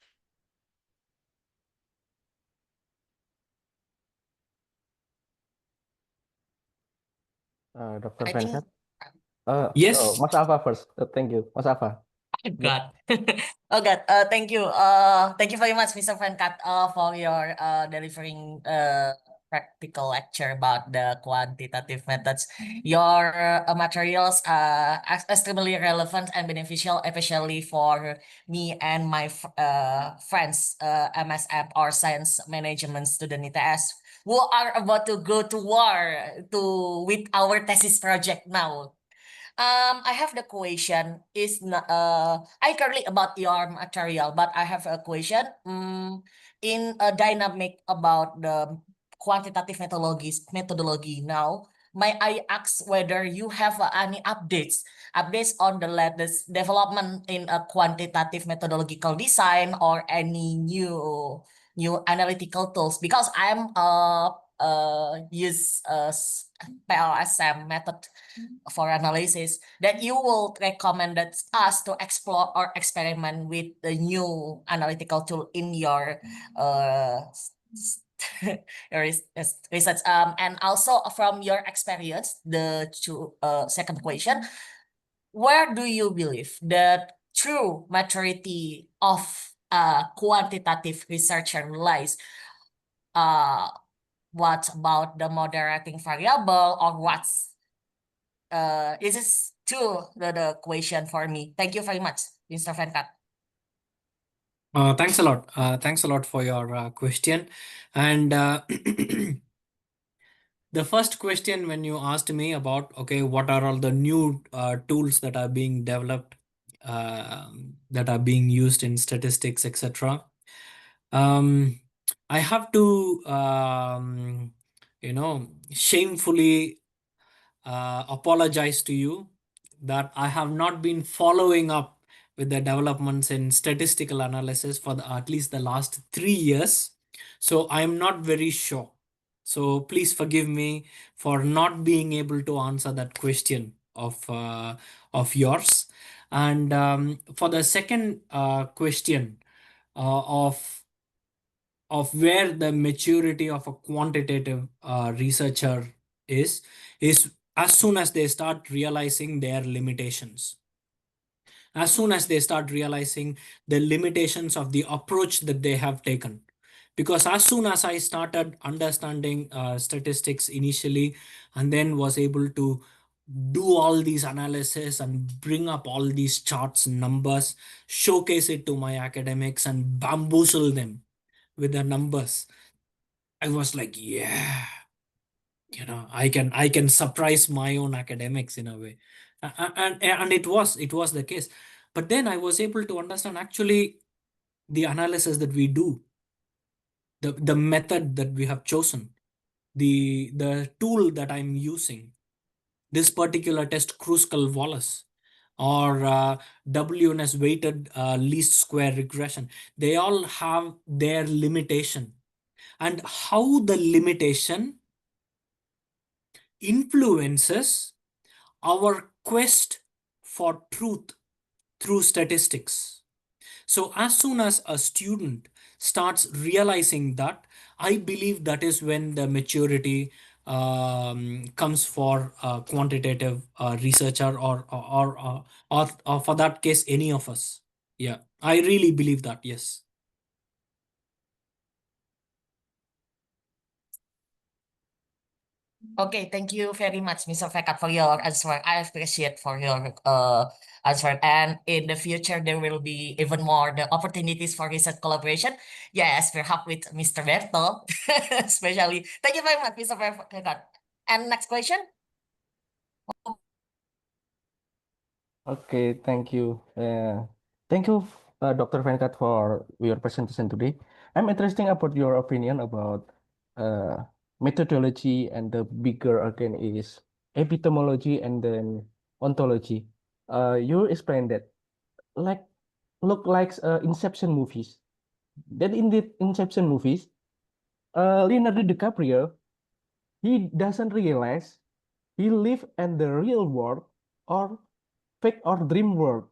Dr. I think Venkat. Yes. Mas Alfa first. Thank you, Mas Alfa. Yep. God. Oh God. Thank you. Thank you very much, Mr. Venkat, for your delivering practical lecture about the quantitative methods. Your materials are extremely relevant and beneficial, especially for me and my friends, MSF or science management student ITS, who are about to go to war with our thesis project now. I have the question is I currently about your material, but I have a question. In a dynamic about the quantitative methodology now, may I ask whether you have any updates on the latest development in a quantitative methodological design or any new analytical tools? Because I'm use PLSM method for analysis that you will recommend us to explore or experiment with the new analytical tool in your uh, research. And also from your experience, second question, where do you believe the true maturity of a quantitative researcher lies? What about the moderating variable, or what's this is the question for me. Thank you very much, Mr. Venkat. Thanks a lot. Thanks a lot for your question. And the first question when you asked me about, okay, what are all the new tools that are being developed, that are being used in statistics, etc. I have to, shamefully apologize to you that I have not been following up with the developments in statistical analysis for at least the last 3 years. So I'm not very sure. So please forgive me for not being able to answer that question of yours. And for the second question of where the maturity of a quantitative researcher is as soon as they start realizing their limitations, as soon as they start realizing the limitations of the approach that they have taken. Because as soon as I started understanding statistics initially, and then was able to do all these analysis and bring up all these charts and numbers, showcase it to my academics and bamboozle them with the numbers, I was like, yeah, I can surprise my own academics in a way. And it was the case. But then I was able to understand actually the analysis that we do, the method that we have chosen, the tool that I'm using, this particular test, Kruskal-Wallis, or WNS weighted least square regression, they all have their limitation, and how the limitation influences our quest for truth through statistics. So as soon as a student starts realizing that, I believe that is when the maturity comes for a quantitative researcher, or for that case, any of us. Yeah, I really believe that. Yes. Okay, thank you very much, Mr. Venkat, for your answer. I appreciate for your answer. And in the future, there will be even more the opportunities for research collaboration. Yes, perhaps with Mr. Berto, especially. Thank you very much, Mr. Venkat. And next question. Okay, thank you. Thank you, Dr. Venkat, for your presentation today. I'm interested about your opinion about uh, methodology, and the bigger again is epistemology and then ontology. You explained that like look like Inception movies. That in the Inception movies, Leonardo DiCaprio, he doesn't realize he live in the real world or fake or dream world.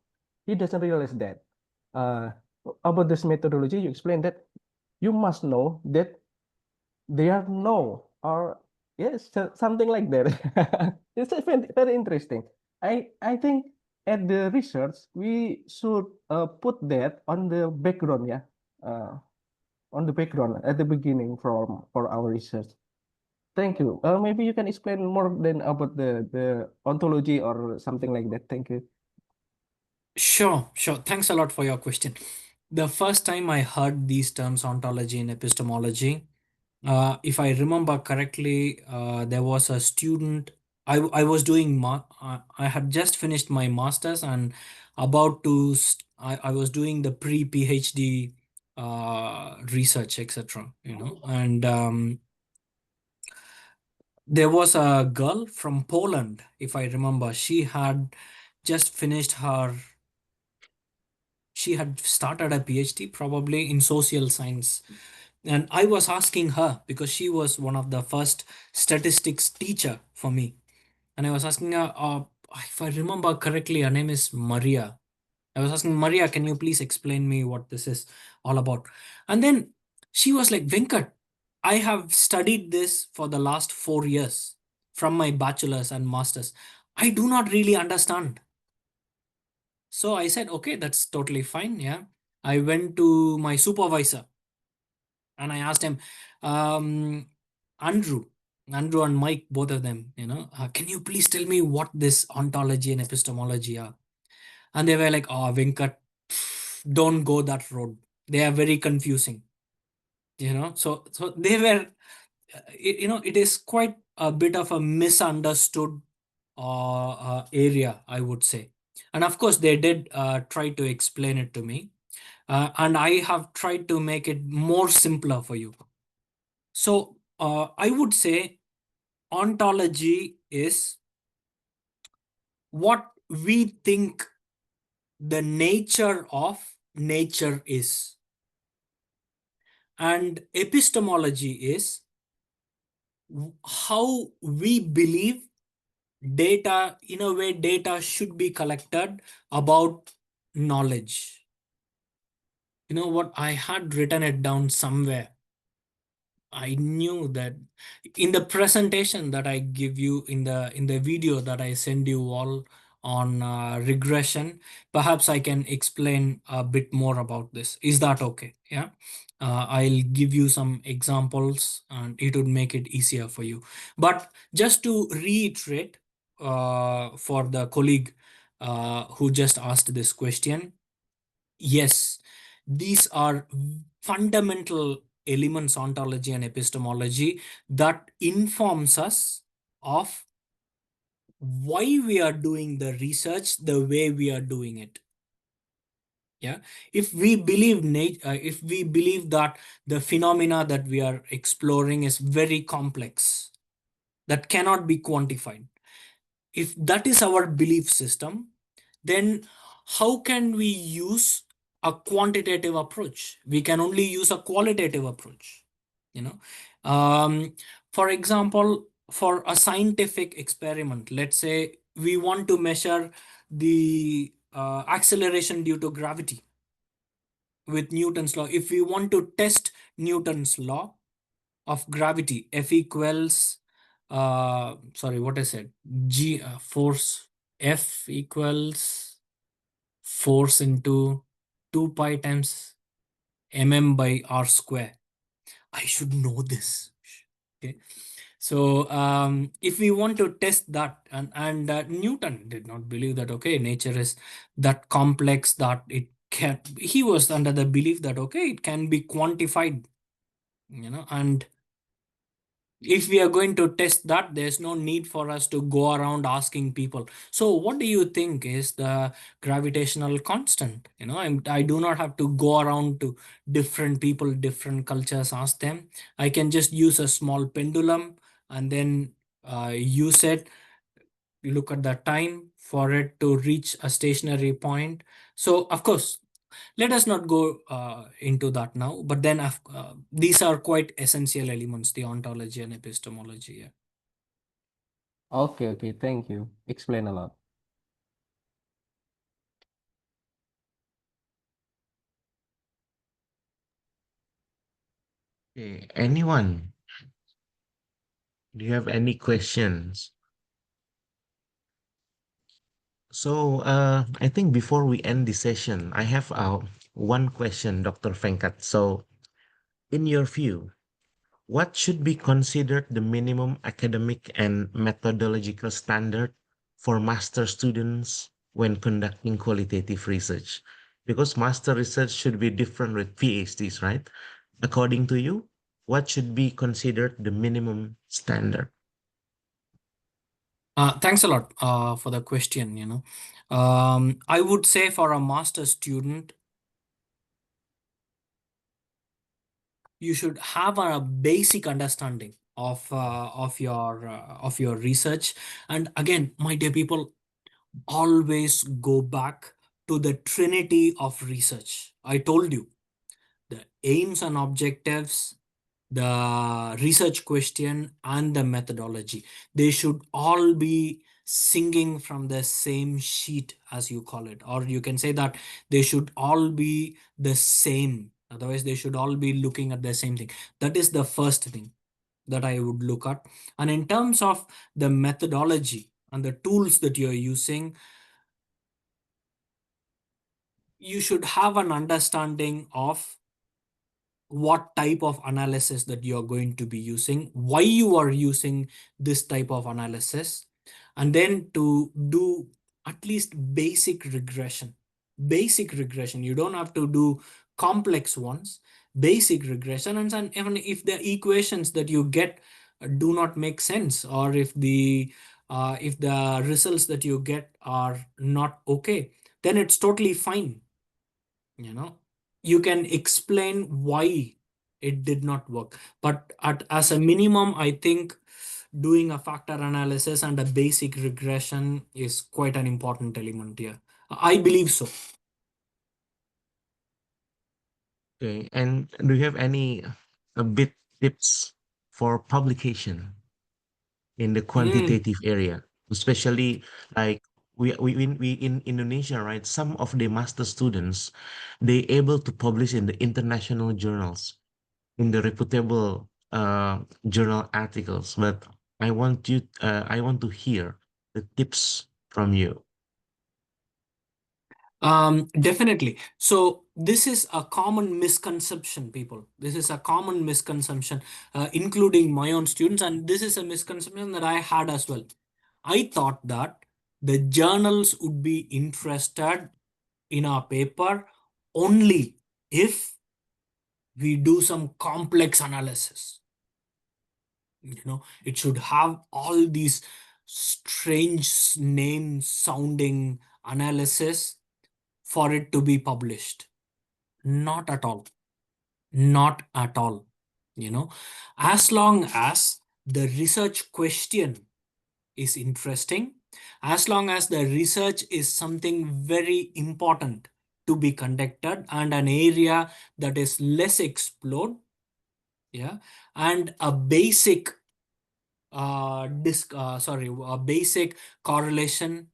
He doesn't realize that. Uh, about this methodology, you explained that you must know that there are no, or yes, something like that. It's very, very interesting. I think at the research we should put that on the background, yeah, uh, on the background at the beginning for our research. Thank you. Maybe you can explain more than about the ontology or something like that. Thank you. Sure, sure. Thanks a lot for your question. The first time I heard these terms, ontology and epistemology, if I remember correctly, there was a student. I was doing I had just finished my master's and about to I was doing the pre-PhD research, etc. And there was a girl from Poland, if I remember. Just finished her. She had started a PhD probably in social science. And I was asking her because she was one of the first statistics teacher for me. And I was asking her, if I remember correctly, her name is Maria. I was asking Maria, can you please explain me what this is all about? And then she was like, Venkat, I have studied this for the last 4 years from my bachelor's and master's. I do not really understand. So I said, okay, that's totally fine. Yeah. I went to my supervisor and I asked him, um, Andrew, Andrew and Mike, both of them, can you please tell me what this ontology and epistemology are? And they were like, oh, Venkat, don't go that road. They are very confusing. So they were, it is quite a bit of a misunderstood area, I would say. And of course, they did try to explain it to me. And I have tried to make it more simpler for you. So I would say ontology is what we think the nature of nature is. And epistemology is how we believe data, in a way, data should be collected about knowledge. You know what? I had written it down somewhere. I knew that in the presentation that I give you in the video that I send you all on regression, perhaps I can explain a bit more about this. Is that okay? Yeah. I'll give you some examples and it would make it easier for you. But just to reiterate for the colleague who just asked this question, yes, these are fundamental elements, ontology and epistemology, that informs us of why we are doing the research the way we are doing it. Yeah, if we believe that the phenomena that we are exploring is very complex, that cannot be quantified, if that is our belief system, then how can we use a quantitative approach? We can only use a qualitative approach. You know, for example, for a scientific experiment, let's say we want to measure the acceleration due to gravity with Newton's law. If we want to test Newton's law of gravity, F equals, sorry, what I said, G force, F equals force into 2 pi times by r square. I should know this. Okay. So if we want to test that, and Newton did not believe that, okay, nature is that complex that it can, he was under the belief that, okay, it can be quantified, and if we are going to test that, there's no need for us to go around asking people, so what do you think is the gravitational constant? I do not have to go around to different people, different cultures, ask them. I can just use a small pendulum and then use it, look at the time for it to reach a stationary point. So of course, let us not go into that now, but then these are quite essential elements, the ontology and epistemology. Yeah. Okay, okay. Thank you. Explain a lot. Okay, anyone? Do you have any questions? So, I think before we end the session, I have one question, Dr. Venkat. So, in your view, what should be considered the minimum academic and methodological standard for master students when conducting qualitative research? Because master research should be different with PhDs, right? According to you, what should be considered the minimum standard? Thanks a lot for the question. I would say for a master student, you should have a basic understanding of your research. And again, my dear people, always go back to the trinity of research. I told you the aims and objectives, the research question, and the methodology. They should all be singing from the same sheet, as you call it, or you can say that they should all be the same. Otherwise, they should all be looking at the same thing. That is the first thing that I would look at. And in terms of the methodology and the tools that you're using, you should have an understanding of what type of analysis that you are going to be using, why you are using this type of analysis, and then to do at least basic regression. Basic regression. You don't have to do complex ones. Basic regression, and then even if the equations that you get do not make sense, or if the results that you get are not okay, then it's totally fine. You can explain why it did not work, but as a minimum, I think doing a factor analysis and a basic regression is quite an important element here. I believe so. Okay, and do you have any a bit tips for publication in the Hmm. quantitative area, especially like we in Indonesia, right? Some of the master students, they able to publish in the international journals, in the reputable journal articles. But I want to hear the tips from you. Definitely. So this is a common misconception, people. This is a common misconception, including my own students, and this is a misconception that I had as well. I thought that the journals would be interested in our paper only if we do some complex analysis. It should have all these strange name sounding analysis for it to be published. Not at all. Not at all. As long as the research question is interesting, as long as the research is something very important to be conducted and an area that is less explored, yeah, and a basic a basic correlation,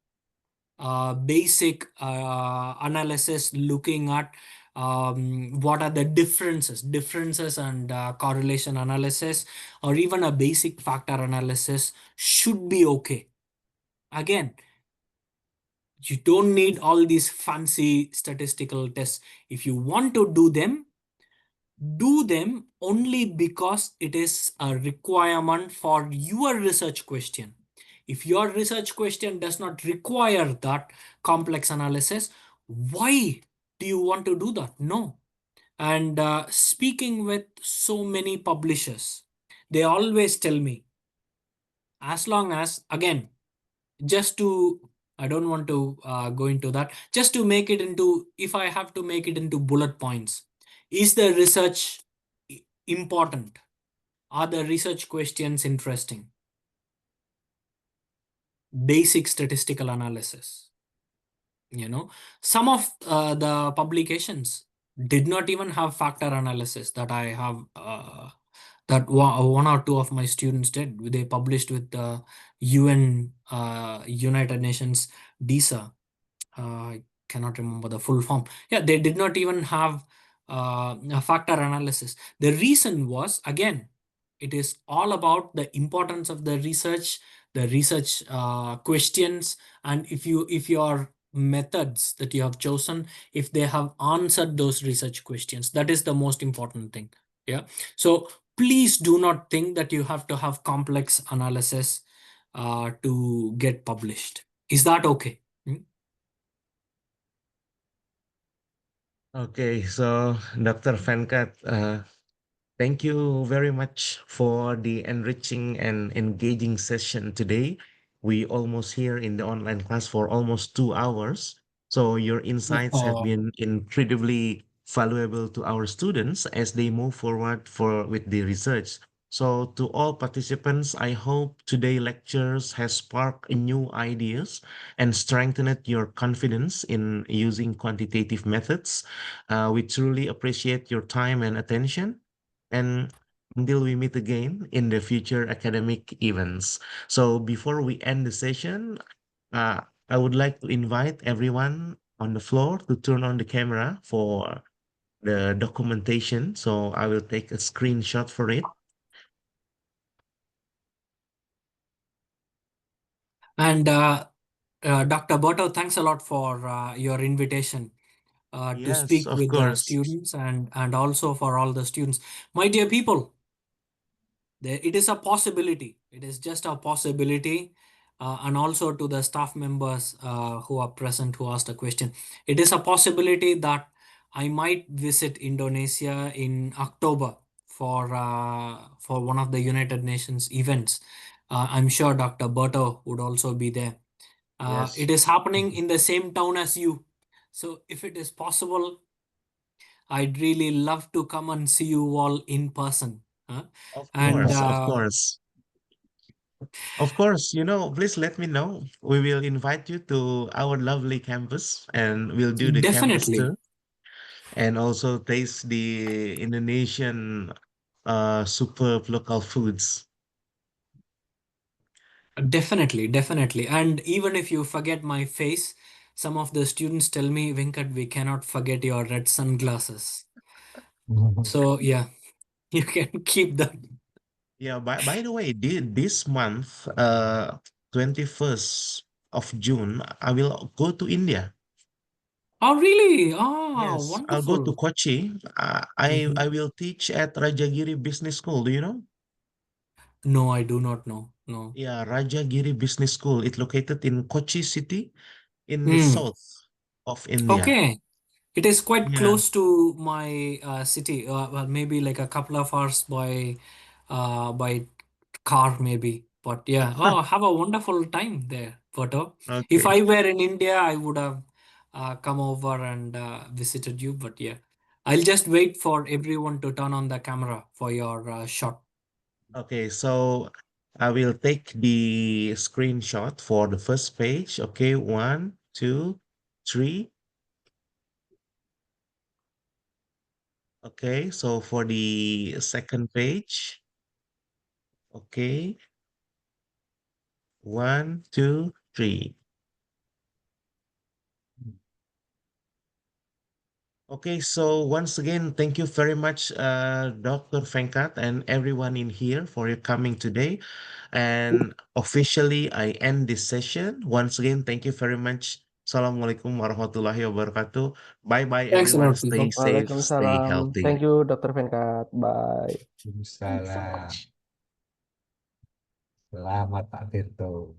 basic analysis looking at what are the differences and correlation analysis, or even a basic factor analysis should be okay. Again, you don't need all these fancy statistical tests. If you want to do them only because it is a requirement for your research question. If your research question does not require that complex analysis, why do you want to do that? No. And speaking with so many publishers, they always tell me, as long as, again, just to, I don't want to go into that, just to make it into, if I have to make it into bullet points, is the research important? Are the research questions interesting? Basic statistical analysis. Some of the publications did not even have factor analysis that I have, that one or two of my students did. They published with the UN, United Nations DISA. I cannot remember the full form. Yeah, they did not even have a factor analysis. The reason was, again, It is all about the importance of the research questions, and if your methods that you have chosen, if they have answered those research questions, that is the most important thing. Yeah. So please do not think that you have to have complex analysis to get published. Is that okay? Hmm? Okay, so Dr. Venkat, thank you very much for the enriching and engaging session today. We almost here in the online class for almost 2 hours. So your insights have Oh, been incredibly valuable to our students as they move forward with the research. So to all participants, I hope today lectures has sparked new ideas and strengthened your confidence in using quantitative methods. We truly appreciate your time and attention. And until we meet again in the future academic events. So before we end the session, uh, I would like to invite everyone on the floor to turn on the camera for the documentation. So I will take a screenshot for it. and Dr. Boto, thanks a lot for your invitation to Yes, speak of with the course. students, and also for all the students. My dear people, it is a possibility. It is just a possibility. And also to the staff members who are present who asked a question. It is a possibility that I might visit Indonesia in October for one of the United Nations events. I'm sure Dr. Berto would also be there. Yes, It is happening in the same town as you. So if it is possible, I'd really love to come and see you all in person. Huh? of And course, of course. Of course, please let me know. We will invite you to our lovely campus and we'll do the campus definitely, tour and also taste the Indonesian superb local foods. definitely. And even if you forget my face, some of the students tell me, Venkat, we cannot forget your red sunglasses. So yeah, you can keep them. Yeah, by the way, this month, 21st of June, I will go to India. Oh, really? Oh, Yes, I'll go to wonderful. Kochi. I Mhm. will teach at Rajagiri Business School. Do you know? No, I do not know. No. Yeah, Rajagiri Business School. It's located in Kochi city in the Hmm. south of India. Okay. It is quite Yeah. close to my city. Well, maybe like a couple of hours by car, maybe. But yeah, oh, have a wonderful time there, Porto. If Okay. I were in India, I would have come over and visited you. But yeah, I'll just wait for everyone to turn on the camera for your shot. Okay, so I will take the screenshot for the first page. Okay, one, two, three. Okay, so for the second page, okay, one, two, three. Okay, so once again, thank you very much, Dr. Venkat and everyone in here for your coming today. And officially, I end this session. Once again, thank you very much. Assalamualaikum warahmatullahi wabarakatuh. Bye bye, Thanks a everyone. lot, Stay people. safe, stay Waalaikumsalam. Thank healthy. you, Dr. Venkat. Bye. Thank you so Waalaikumsalam. much. Selamat Pak Tirto.